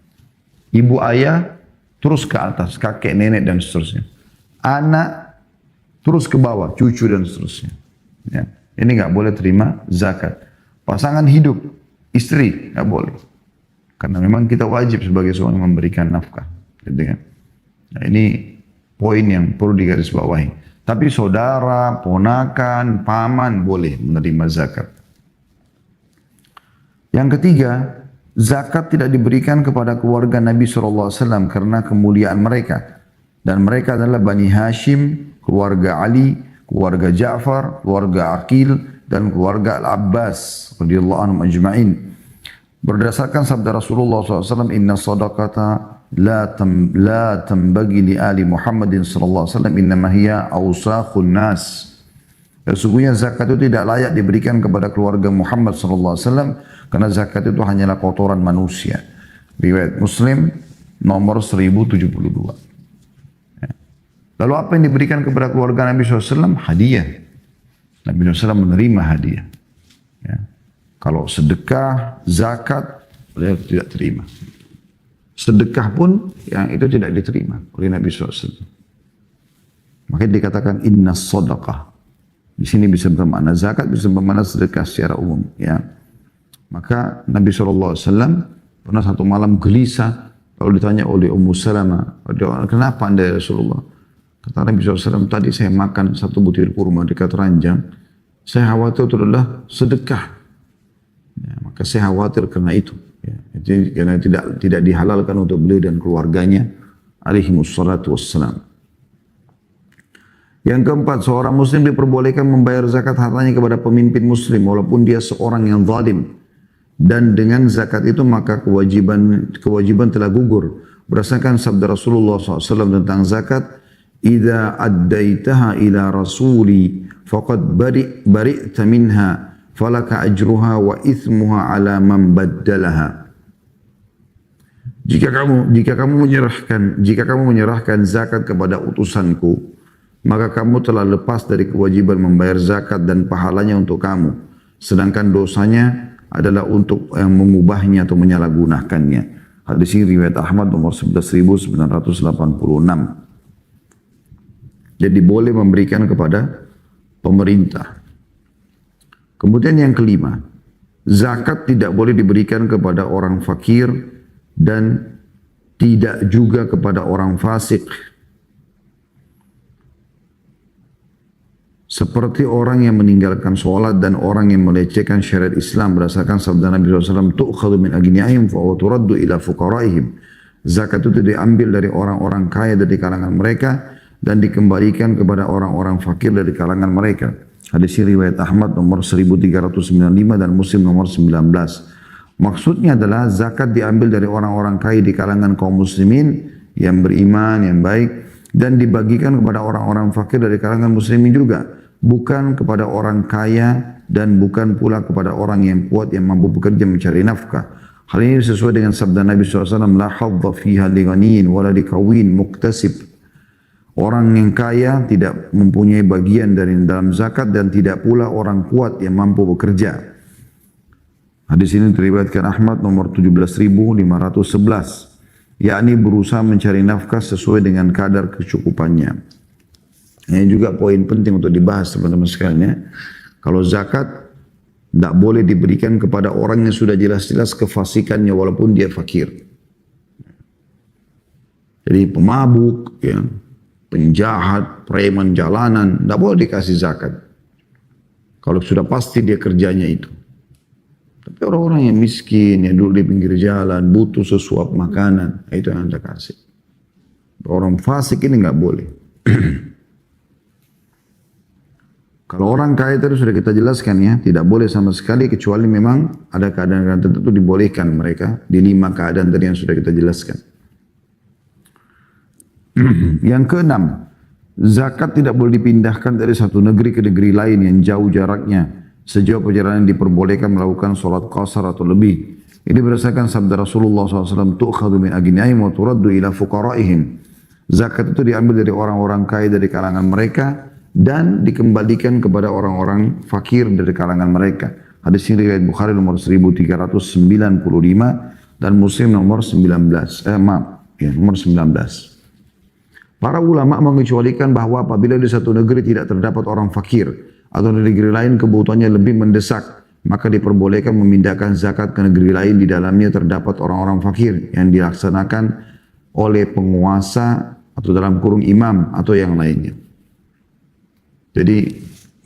Ibu ayah terus ke atas, kakek nenek dan seterusnya. Anak terus ke bawah, cucu dan seterusnya. Ya. Ini nggak boleh terima zakat. Pasangan hidup, istri nggak boleh. Karena memang kita wajib sebagai seorang memberikan nafkah. Gitu kan? Nah, ini poin yang perlu digarisbawahi. Tapi saudara, ponakan, paman boleh menerima zakat. Yang ketiga, zakat tidak diberikan kepada keluarga Nabi SAW karena kemuliaan mereka. Dan mereka adalah Bani Hashim, keluarga Ali, keluarga Ja'far, keluarga Aqil, dan keluarga Al-Abbas radhiyallahu anhum ajma'in. Berdasarkan sabda Rasulullah SAW, Inna sadaqata la tambagi li ali Muhammadin sallallahu alaihi wasallam, innama hiya awsakhun nas. Sesungguhnya zakat itu tidak layak diberikan kepada keluarga Muhammad sallallahu alaihi wasallam karena zakat itu hanyalah kotoran manusia. Riwayat Muslim nomor 1072. Lalu apa yang diberikan kepada keluarga Nabi SAW? Hadiah. Nabi SAW menerima hadiah. Ya. Kalau sedekah, zakat, beliau tidak terima. Sedekah pun yang itu tidak diterima oleh Nabi SAW. Makanya dikatakan inna sadaqah. Di sini bisa bermakna zakat, bisa bermakna sedekah secara umum. Ya. Maka Nabi SAW pernah satu malam gelisah, kalau ditanya oleh Ummu Salamah, kenapa anda ya Rasulullah? Kata Nabi SAW, tadi saya makan satu butir kurma dekat ranjang, saya khawatir itu adalah sedekah. Ya, maka saya khawatir karena itu. Ya, karena tidak dihalalkan untuk beliau dan keluarganya, alaihimussalatu wassalam. Yang keempat, seorang muslim diperbolehkan membayar zakat hartanya kepada pemimpin muslim walaupun dia seorang yang zalim. Dan dengan zakat itu maka kewajiban telah gugur. Berdasarkan sabda Rasulullah SAW tentang zakat, "Idza addaitaha ila rasuli faqad bari'ta minha falaka ajruha wa ithmuha ala man baddalaha." Jika kamu menyerahkan zakat kepada utusanku, maka kamu telah lepas dari kewajiban membayar zakat dan pahalanya untuk kamu. Sedangkan dosanya adalah untuk yang mengubahnya atau menyalahgunakannya. Hadis ini riwayat Ahmad nomor 11.986. Jadi boleh memberikan kepada pemerintah. Kemudian yang kelima, zakat tidak boleh diberikan kepada orang fakir dan tidak juga kepada orang fasik. Seperti orang yang meninggalkan sholat dan orang yang melecehkan syariat Islam berdasarkan sabda Nabi SAW, tu'khadhu min agniyaihim fa turaddu ila fuqaraihim. Zakat itu diambil dari orang-orang kaya dari kalangan mereka dan dikembalikan kepada orang-orang fakir dari kalangan mereka. Hadis riwayat Ahmad nomor 1395 dan Muslim nomor 19. Maksudnya adalah zakat diambil dari orang-orang kaya di kalangan kaum muslimin yang beriman, yang baik, dan dibagikan kepada orang-orang fakir dari kalangan muslimin juga. Bukan kepada orang kaya dan bukan pula kepada orang yang kuat yang mampu bekerja mencari nafkah. Hal ini sesuai dengan sabda Nabi SAW, la hadza fiha li ghaniyin wala li qawiyyin muktasib. Orang yang kaya tidak mempunyai bagian dari dalam zakat dan tidak pula orang kuat yang mampu bekerja. Hadis ini diriwayatkan Ahmad nomor 17.511, yakni berusaha mencari nafkah sesuai dengan kadar kecukupannya. Ini juga poin penting untuk dibahas teman-teman sekalian ya. Kalau zakat tidak boleh diberikan kepada orang yang sudah jelas-jelas kefasikannya walaupun dia fakir. Jadi pemabuk, ya, penjahat, preman jalanan, tidak boleh dikasih zakat. Kalau sudah pasti dia kerjanya itu. Tapi orang-orang yang miskin, yang duduk di pinggir jalan, butuh sesuap makanan, itu yang Anda kasih. Orang fasik ini nggak boleh. Kalau orang kaya tadi sudah kita jelaskan ya, tidak boleh sama sekali kecuali memang ada keadaan-keadaan tertentu dibolehkan mereka di 5 keadaan tadi yang sudah kita jelaskan. Yang keenam, zakat tidak boleh dipindahkan dari satu negeri ke negeri lain yang jauh jaraknya sejauh perjalanan diperbolehkan melakukan sholat qasar atau lebih. Ini berdasarkan sabda Rasulullah SAW, tu'khadhu min agniyaihim wa turaddu ila fuqaraihim. Zakat itu diambil dari orang-orang kaya dari kalangan mereka dan dikembalikan kepada orang-orang fakir dari kalangan mereka. Hadis ini riwayat Bukhari nomor 1395 dan Muslim nomor 19. Nomor 19. Para ulama mengecualikan bahwa apabila di satu negeri tidak terdapat orang fakir atau di negeri lain kebutuhannya lebih mendesak, maka diperbolehkan memindahkan zakat ke negeri lain di dalamnya terdapat orang-orang fakir yang dilaksanakan oleh penguasa atau dalam kurung imam atau yang lainnya. Jadi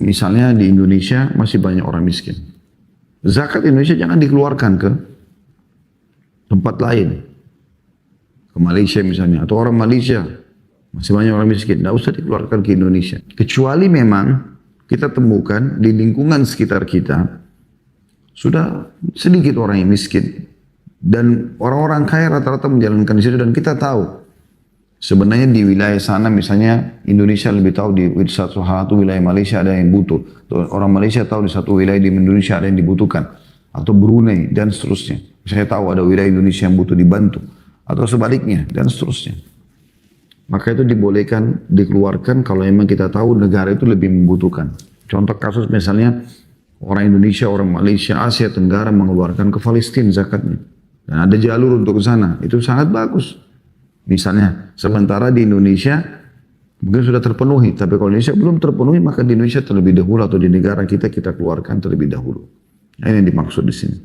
misalnya di Indonesia masih banyak orang miskin. Zakat Indonesia jangan dikeluarkan ke tempat lain. Ke Malaysia misalnya. Atau orang Malaysia masih banyak orang miskin. Tidak usah dikeluarkan ke Indonesia. Kecuali memang kita temukan di lingkungan sekitar kita sudah sedikit orang yang miskin. Dan orang-orang kaya rata-rata menjalankan di situ dan kita tahu. Sebenarnya di wilayah sana misalnya Indonesia lebih tahu di satu wilayah Malaysia ada yang butuh. Orang Malaysia tahu di satu wilayah di Indonesia ada yang dibutuhkan. Atau Brunei dan seterusnya. Saya tahu ada wilayah Indonesia yang butuh dibantu. Atau sebaliknya dan seterusnya. Maka itu dibolehkan dikeluarkan kalau memang kita tahu negara itu lebih membutuhkan. Contoh kasus misalnya orang Indonesia, orang Malaysia, Asia Tenggara mengeluarkan ke Palestina zakatnya. Dan ada jalur untuk ke sana. Itu sangat bagus. Misalnya, sementara di Indonesia mungkin sudah terpenuhi, tapi kalau Indonesia belum terpenuhi, maka di Indonesia terlebih dahulu atau di negara kita keluarkan terlebih dahulu. Ini yang dimaksud di sini.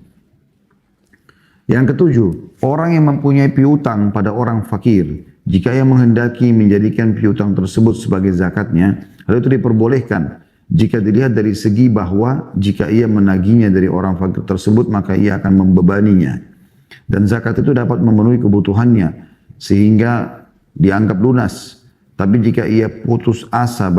Yang ketujuh, orang yang mempunyai piutang pada orang fakir, jika ia menghendaki menjadikan piutang tersebut sebagai zakatnya, hal itu diperbolehkan. Jika dilihat dari segi bahwa jika ia menagihnya dari orang fakir tersebut, maka ia akan membebaninya. Dan zakat itu dapat memenuhi kebutuhannya, sehingga dianggap lunas. Tapi jika ia putus asa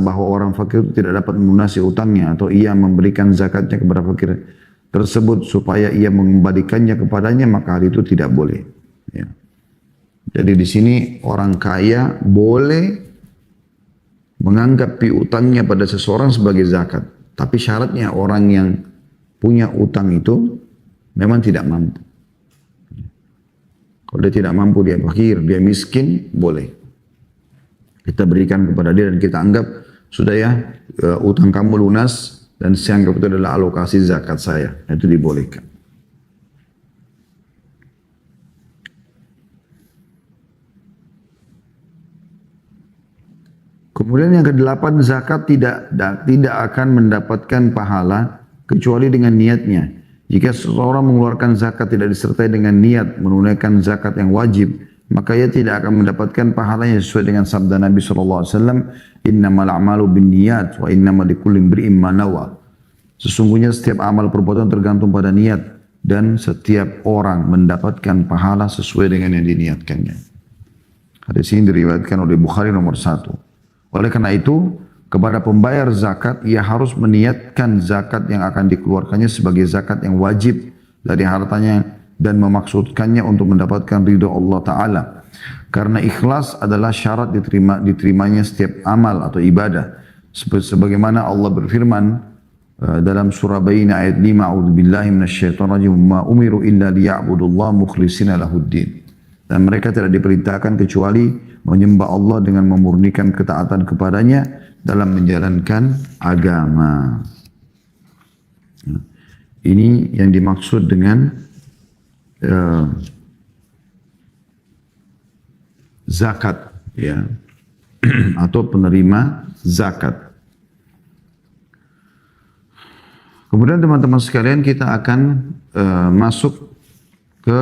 bahwa orang fakir itu tidak dapat melunasi utangnya, atau ia memberikan zakatnya kepada fakir tersebut supaya ia mengembalikannya kepadanya, maka hal itu tidak boleh. Ya. Jadi di sini orang kaya boleh menganggap piutangnya pada seseorang sebagai zakat. Tapi syaratnya orang yang punya utang itu memang tidak mampu. Kalau dia tidak mampu, dia fakir, dia miskin, boleh. Kita berikan kepada dia dan kita anggap, sudah ya, utang kamu lunas, dan saya anggap itu adalah alokasi zakat saya. Itu dibolehkan. Kemudian yang kedelapan, zakat tidak akan mendapatkan pahala kecuali dengan niatnya. Jika seseorang mengeluarkan zakat tidak disertai dengan niat menunaikan zakat yang wajib, maka ia tidak akan mendapatkan pahalanya sesuai dengan sabda Nabi SAW, innamal a'malu binniyat wa innamal likulli imri'in ma nawa. Sesungguhnya setiap amal perbuatan tergantung pada niat, dan setiap orang mendapatkan pahala sesuai dengan yang diniatkannya. Hadis ini diriwayatkan oleh Bukhari nomor 1. Oleh karena itu, kepada pembayar zakat, ia harus meniatkan zakat yang akan dikeluarkannya sebagai zakat yang wajib dari hartanya dan memaksudkannya untuk mendapatkan ridho Allah Ta'ala. Karena ikhlas adalah syarat diterimanya setiap amal atau ibadah. Sebagaimana Allah berfirman dalam surah Bayyinah ayat 5, A'udzubillahi minasyaitonirrajim, ma umiru illa liya'budullaha mukhlishina lahuddin. Dan mereka tidak diperintahkan kecuali menyembah Allah dengan memurnikan ketaatan kepadanya dalam menjalankan agama. Ini yang dimaksud dengan zakat, ya, atau penerima zakat. Kemudian teman-teman sekalian, kita akan masuk ke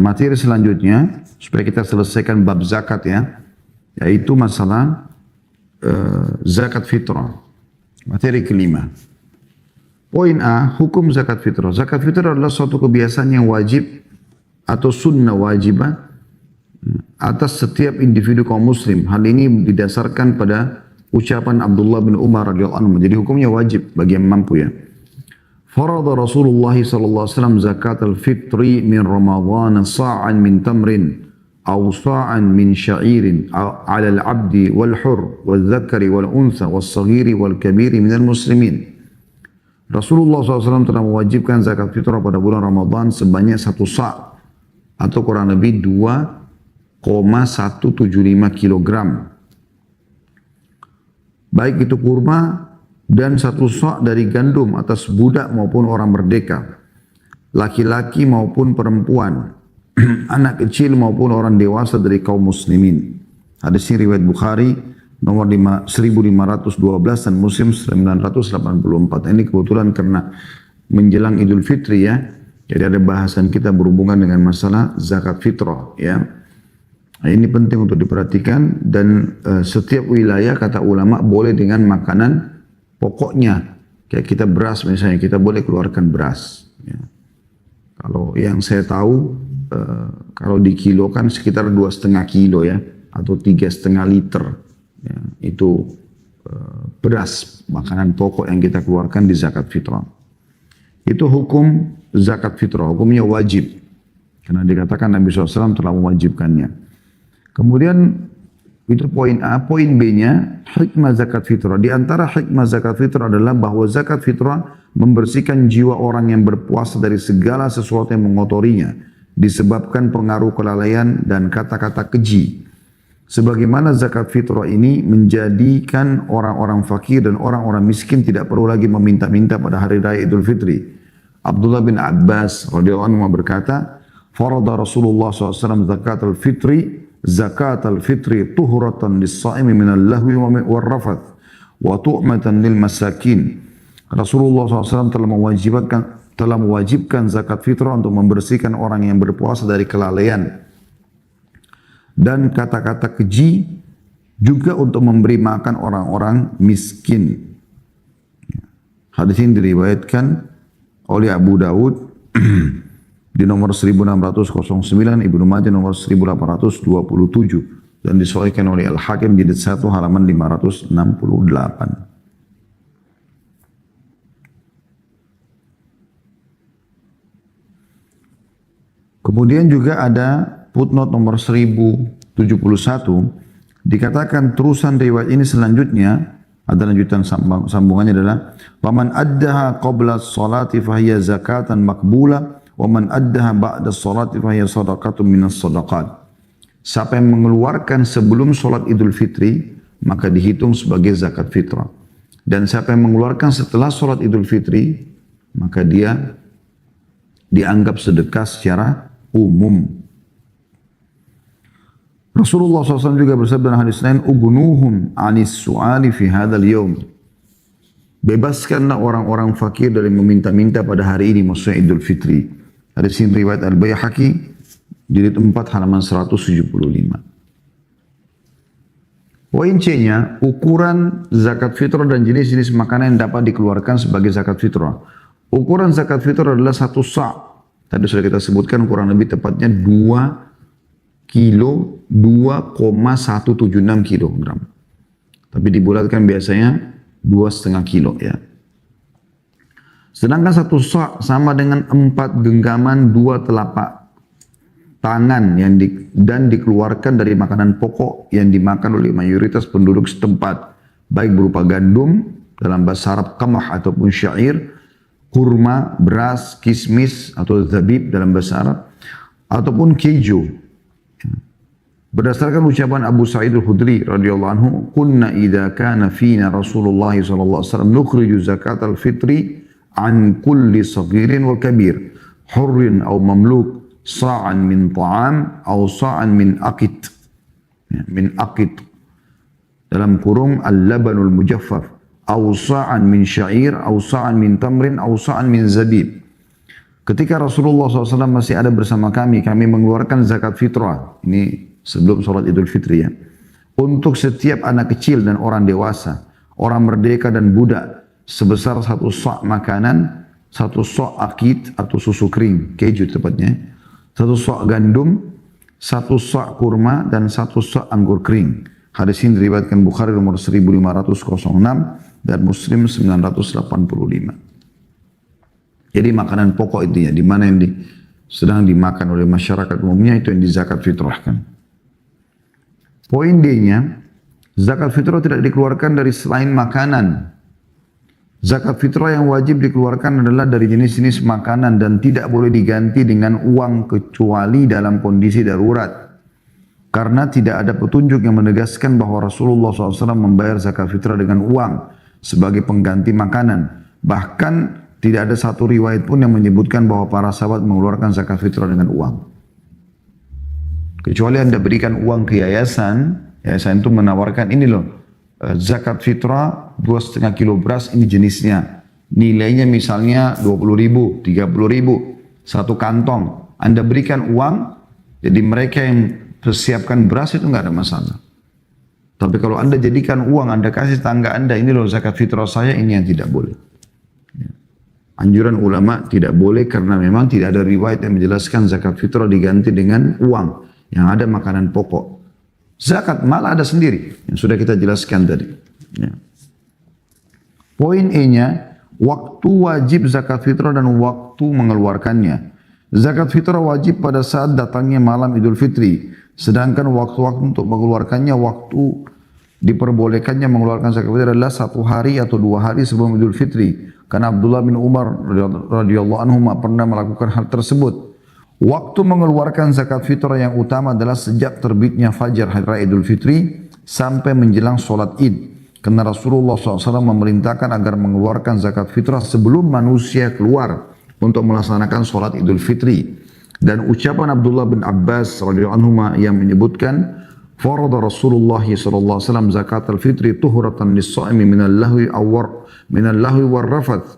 materi selanjutnya supaya kita selesaikan bab zakat, ya, yaitu masalah zakat fitrah. Materi kelima. Poin A, hukum zakat fitrah. Zakat fitrah adalah suatu kebiasaan yang wajib atau sunnah wajibah atas setiap individu kaum muslim. Hal ini didasarkan pada ucapan Abdullah bin Umar radhiyallahu anhu. Jadi hukumnya wajib bagi yang mampu, ya. Farada Rasulullah sallallahu alaihi wasallam zakat al-fitri min Ramadan sa'an min tamrin aw sa'an min sya'irin 'ala al-'abdi wal hur wal dzakari wal untha was saghiri wal kabiri minal muslimin. Rasulullah SAW telah mewajibkan zakat fitrah pada bulan Ramadan sebanyak 1 sa' atau kurang lebih 2,175 kilogram. Baik itu kurma dan 1 sa' dari gandum atas budak maupun orang merdeka, laki-laki maupun perempuan, anak kecil maupun orang dewasa dari kaum muslimin. Hadis ini riwayat Bukhari nomor 1512 dan Muslim 984. Ini kebetulan karena menjelang Idul Fitri, ya. Jadi ada bahasan kita berhubungan dengan masalah zakat fitrah, ya. Nah, ini penting untuk diperhatikan, dan setiap wilayah kata ulama boleh dengan makanan pokoknya. Kayak kita beras misalnya, kita boleh keluarkan beras, ya. Kalau yang saya tahu kalau dikilokan sekitar 2,5 kilo, ya, atau 3,5 liter. Ya, itu beras, makanan pokok yang kita keluarkan di zakat fitrah. Itu hukum zakat fitrah, hukumnya wajib. Karena dikatakan Nabi SAW telah mewajibkannya. Kemudian itu poin A. Poin B-nya, hikmah zakat fitrah. Di antara hikmah zakat fitrah adalah bahwa zakat fitrah membersihkan jiwa orang yang berpuasa dari segala sesuatu yang mengotorinya, disebabkan pengaruh kelalaian dan kata-kata keji. Sebagaimana zakat fitrah ini menjadikan orang-orang fakir dan orang-orang miskin tidak perlu lagi meminta-minta pada hari raya Idul Fitri. Abdullah bin Abbas radhiyallahu anhu berkata, "Farada Rasulullah SAW zakat al-fitri tuhuratan lis-shaimi min al-lahwi wal-rafath wa tu'matan lil masakin Rasulullah SAW telah mewajibkan zakat fitrah untuk membersihkan orang yang berpuasa dari kelalaian dan kata-kata keji, juga untuk memberi makan orang-orang miskin. Hadis ini diriwayatkan oleh Abu Dawud di nomor 1609, Ibnu Majah nomor 1827 dan disahihkan oleh Al-Hakim jilid 1 halaman 568. Kemudian juga ada footnote nomor 1071, dikatakan terusan riwayat ini selanjutnya, ada lanjutan sambungannya adalah faman addaha qabla sholati fahiya zakatan maqbula wa man addaha ba'da sholati fahiya sadaqatun minas sadaqat. Siapa yang mengeluarkan sebelum sholat Idul Fitri maka dihitung sebagai zakat fitrah, dan siapa yang mengeluarkan setelah sholat Idul Fitri maka dia dianggap sedekah secara umum. Rasulullah SAW juga bersabda dalam hadis lain, "Ugunuhum anis su'ali fi hadzal yaum." Bebaskanlah orang-orang fakir dari meminta-minta pada hari ini, maksudnya Idul Fitri. Hadis ini riwayat Al-Baihaqi jilid 4 halaman 175. Poin C-nya, ukuran zakat fitrah dan jenis-jenis makanan yang dapat dikeluarkan sebagai zakat fitrah. Ukuran zakat fitrah adalah 1 sa'. Tadi sudah kita sebutkan kurang lebih tepatnya 2 kilo, 2,176 kilogram. Tapi dibulatkan biasanya 2,5 kilo ya. Sedangkan 1 sa' sama dengan 4 genggaman 2 telapak tangan dan dikeluarkan dari makanan pokok yang dimakan oleh mayoritas penduduk setempat, baik berupa gandum dalam bahasa Arab qamah ataupun syair, kurma, beras, kismis atau zabib dalam bahasa Arab, ataupun keju. Berdasarkan ucapan Abu Sa'id Al-Khudri radhiyallahu anhu, "Kunna idza kana fina Rasulullah sallallahu alaihi wasallam nukhriju zakat al-fitri an kulli saghirin wa kabir, hurrin aw mamluk, sa'an min ta'am aw sa'an min aqit." Min aqit dalam kurung al-labanul mujaffaf, awsa'an min syair, awsa'an min tamrin, awsa'an min zabib. Ketika Rasulullah SAW masih ada bersama kami mengeluarkan zakat fitrah. Ini sebelum sholat Idul Fitri ya. Untuk setiap anak kecil dan orang dewasa, orang merdeka dan budak, sebesar 1 sa' makanan, 1 sa' akid atau susu kering, keju tepatnya, 1 sa' gandum, 1 sa' kurma, dan 1 sa' anggur kering. Hadis ini diriwayatkan Bukhari nomor 1506 dan Muslim 985. Jadi makanan pokok itu ya, di mana yang sedang dimakan oleh masyarakat umumnya itu yang dizakat fitrahkan. Poin D-nya, zakat fitrah tidak dikeluarkan dari selain makanan. Zakat fitrah yang wajib dikeluarkan adalah dari jenis-jenis makanan dan tidak boleh diganti dengan uang kecuali dalam kondisi darurat. Karena tidak ada petunjuk yang menegaskan bahwa Rasulullah SAW membayar zakat fitrah dengan uang sebagai pengganti makanan. Bahkan tidak ada satu riwayat pun yang menyebutkan bahwa para sahabat mengeluarkan zakat fitrah dengan uang. Kecuali Anda berikan uang ke yayasan, yayasan itu menawarkan ini loh, zakat fitrah 2,5 kilo beras, ini jenisnya. Nilainya misalnya 20.000, 30.000, 1 kantong. Anda berikan uang, jadi mereka yang persiapkan beras itu nggak ada masalah. Tapi kalau Anda jadikan uang, Anda kasih tangga Anda, ini loh zakat fitrah saya, ini yang tidak boleh. Anjuran ulama tidak boleh karena memang tidak ada riwayat yang menjelaskan zakat fitrah diganti dengan uang. Yang ada makanan pokok. Zakat malah ada sendiri, yang sudah kita jelaskan tadi. Ya. Poin E-nya, waktu wajib zakat fitrah dan waktu mengeluarkannya. Zakat fitrah wajib pada saat datangnya malam Idul Fitri. Sedangkan waktu-waktu untuk mengeluarkannya, waktu diperbolehkannya mengeluarkan zakat fitrah adalah 1 hari atau 2 hari sebelum Idul Fitri. Karena Abdullah bin Umar radhiyallahu anhu pernah melakukan hal tersebut. Waktu mengeluarkan zakat fitrah yang utama adalah sejak terbitnya fajar hari raya Idul Fitri sampai menjelang sholat Id. Karena Rasulullah SAW memerintahkan agar mengeluarkan zakat fitrah sebelum manusia keluar untuk melaksanakan sholat Idul Fitri. Dan ucapan Abdullah bin Abbas radhiyallahu anhu yang menyebutkan Farada Rasulullah sallallahu alaihi wasallam zakat al-fitri tuhuratan lis-shaimi min al-lahwi war-rafath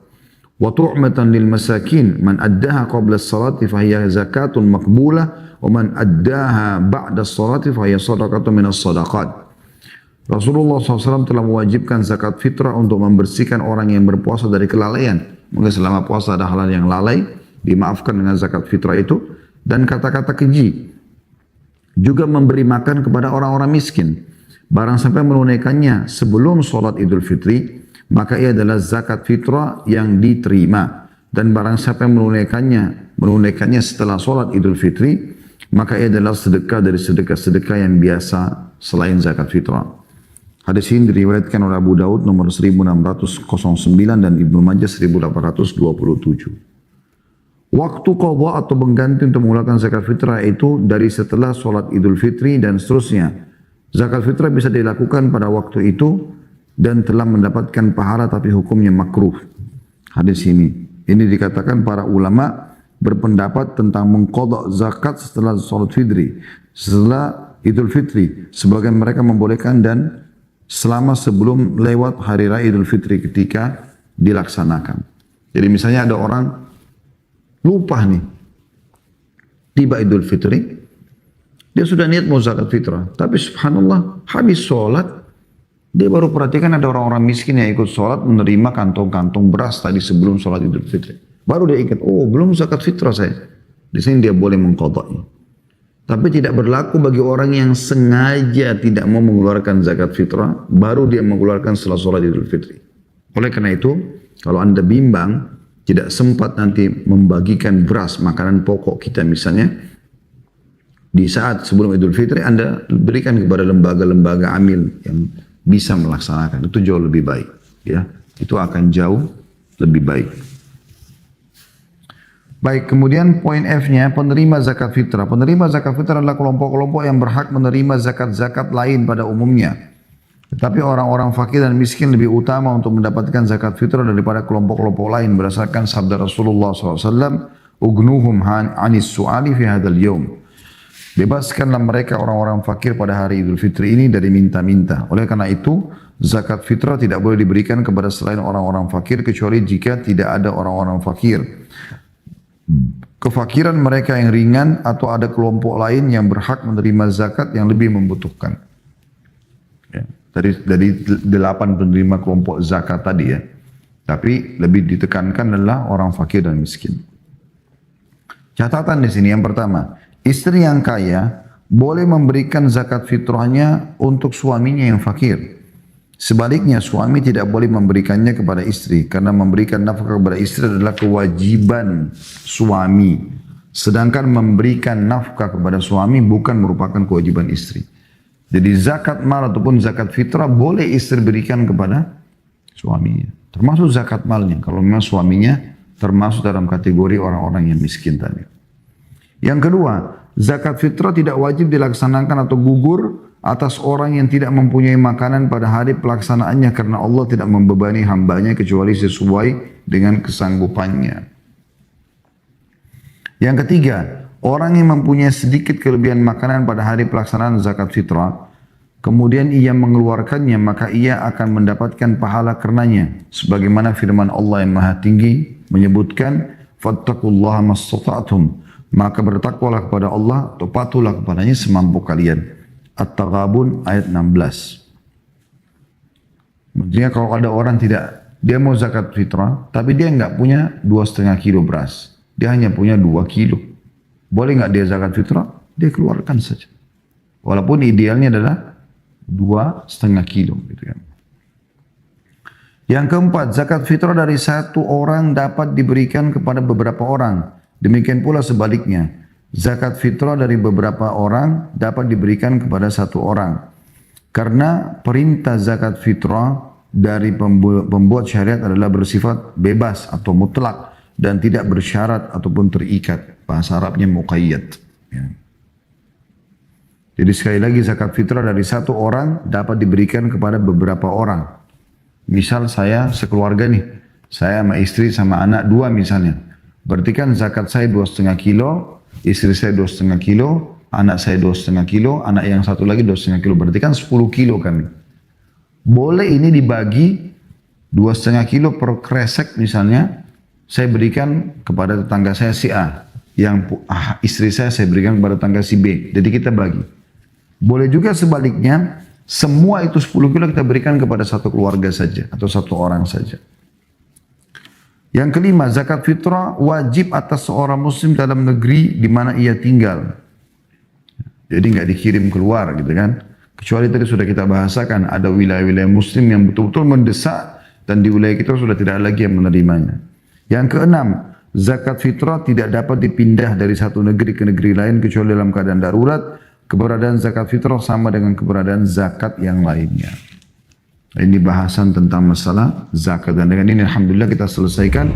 wa tu'matan lil masakin man addaha qabla as-salati fa hiya zakatun maqbulah wa man addaha ba'da as-salati fa hiya sadaqatun min as-sadaqat. Rasulullah SAW telah mewajibkan zakat fitrah untuk membersihkan orang yang berpuasa dari kelalaian. Mungkin selama puasa ada hal yang lalai, dimaafkan dengan zakat fitrah itu, dan kata-kata keji. Juga memberi makan kepada orang-orang miskin. Barang sampai menunaikannya sebelum sholat Idul Fitri, maka ia adalah zakat fitrah yang diterima. Dan barang siapa yang menunaikannya setelah sholat Idul Fitri, maka ia adalah sedekah dari sedekah-sedekah yang biasa selain zakat fitrah. Hadis ini diriwayatkan oleh Abu Daud nomor 1609 dan Ibnu Majah 1827. Waktu qadha atau mengganti untuk mengeluarkan zakat fitrah itu dari setelah sholat Idul Fitri dan seterusnya. Zakat fitrah bisa dilakukan pada waktu itu dan telah mendapatkan pahala tapi hukumnya makruh. Hadis ini dikatakan para ulama berpendapat tentang mengqadha zakat setelah sholat Fitri, setelah Idul Fitri. Sebagian mereka membolehkan dan selama sebelum lewat hari raya Idul Fitri ketika dilaksanakan. Jadi misalnya ada orang lupa nih, tiba Idul Fitri, dia sudah niat mau zakat fitrah, tapi subhanallah habis sholat, dia baru perhatikan ada orang-orang miskin yang ikut sholat menerima kantong-kantong beras tadi sebelum sholat Idul Fitri. Baru dia ingat, oh belum zakat fitrah saya. Di sini dia boleh mengqadha'nya. Tapi tidak berlaku bagi orang yang sengaja tidak mau mengeluarkan zakat fitrah, baru dia mengeluarkan setelah sholat Idul Fitri. Oleh karena itu, kalau anda bimbang, tidak sempat nanti membagikan beras, makanan pokok kita misalnya, di saat sebelum Idul Fitri Anda berikan kepada lembaga-lembaga amil yang bisa melaksanakan. Itu jauh lebih baik. Ya, itu akan jauh lebih baik. Baik, kemudian poin F-nya, penerima zakat fitrah. Penerima zakat fitrah adalah kelompok-kelompok yang berhak menerima zakat-zakat lain pada umumnya. Tetapi orang-orang fakir dan miskin lebih utama untuk mendapatkan zakat fitrah daripada kelompok-kelompok lain berdasarkan sabda Rasulullah SAW, "Ugnuhum anis su'ali fi hadzal yaum." Bebaskanlah mereka orang-orang fakir pada hari Idul Fitri ini dari minta-minta. Oleh karena itu, zakat fitrah tidak boleh diberikan kepada selain orang-orang fakir kecuali jika tidak ada orang-orang fakir. Kefakiran mereka yang ringan atau ada kelompok lain yang berhak menerima zakat yang lebih membutuhkan. Ya. Dari 8 penerima kelompok zakat tadi ya. Tapi lebih ditekankan adalah orang fakir dan miskin. Catatan di sini yang pertama, istri yang kaya boleh memberikan zakat fitrahnya untuk suaminya yang fakir. Sebaliknya suami tidak boleh memberikannya kepada istri karena memberikan nafkah kepada istri adalah kewajiban suami. Sedangkan memberikan nafkah kepada suami bukan merupakan kewajiban istri. Jadi zakat mal ataupun zakat fitrah boleh istri berikan kepada suaminya. Termasuk zakat malnya. Kalau memang suaminya termasuk dalam kategori orang-orang yang miskin tadi. Yang kedua, zakat fitrah tidak wajib dilaksanakan atau gugur atas orang yang tidak mempunyai makanan pada hari pelaksanaannya karena Allah tidak membebani hambanya kecuali sesuai dengan kesanggupannya. Yang ketiga, orang yang mempunyai sedikit kelebihan makanan pada hari pelaksanaan zakat fitrah, kemudian ia mengeluarkannya, maka ia akan mendapatkan pahala karenanya. Sebagaimana firman Allah yang maha tinggi menyebutkan, "Fattaqullaha mastata'tum." Maka bertakwalah kepada Allah atau patuhlah kepadanya semampu kalian. At-Taghabun ayat 16. Maksudnya kalau ada orang dia mau zakat fitrah, tapi dia nggak punya 2,5 kilo beras. Dia hanya punya 2 kilo. Boleh nggak dia zakat fitrah? Dia keluarkan saja. Walaupun idealnya adalah 2,5 kilo. Gitu kan. Yang keempat, zakat fitrah dari satu orang dapat diberikan kepada beberapa orang. Demikian pula sebaliknya. Zakat fitrah dari beberapa orang dapat diberikan kepada satu orang. Karena perintah zakat fitrah dari pembuat syariat adalah bersifat bebas atau mutlak dan tidak bersyarat ataupun terikat. Bahasa Arabnya muqayyad. Ya. Jadi sekali lagi zakat fitrah dari satu orang dapat diberikan kepada beberapa orang. Misal saya sekeluarga nih, saya sama istri sama anak 2 misalnya. Berarti kan zakat saya 2,5 kilo, istri saya 2,5 kilo, anak saya 2,5 kilo, anak yang satu lagi 2,5 kilo. Berarti kan 10 kilo kami. Boleh ini dibagi 2,5 kilo per kresek misalnya, saya berikan kepada tetangga saya si A. Yang istri saya berikan kepada tetangga si B. Jadi kita bagi. Boleh juga sebaliknya, semua itu 10 kilo kita berikan kepada satu keluarga saja atau satu orang saja. Yang kelima, zakat fitrah wajib atas seorang muslim dalam negeri di mana ia tinggal. Jadi nggak dikirim keluar gitu kan. Kecuali tadi sudah kita bahasakan, ada wilayah-wilayah muslim yang betul-betul mendesak dan di wilayah kita sudah tidak ada lagi yang menerimanya. Yang keenam, zakat fitrah tidak dapat dipindah dari satu negeri ke negeri lain kecuali dalam keadaan darurat. Keberadaan zakat fitrah sama dengan keberadaan zakat yang lainnya. Ini bahasan tentang masalah zakat. Dan dengan ini alhamdulillah kita selesaikan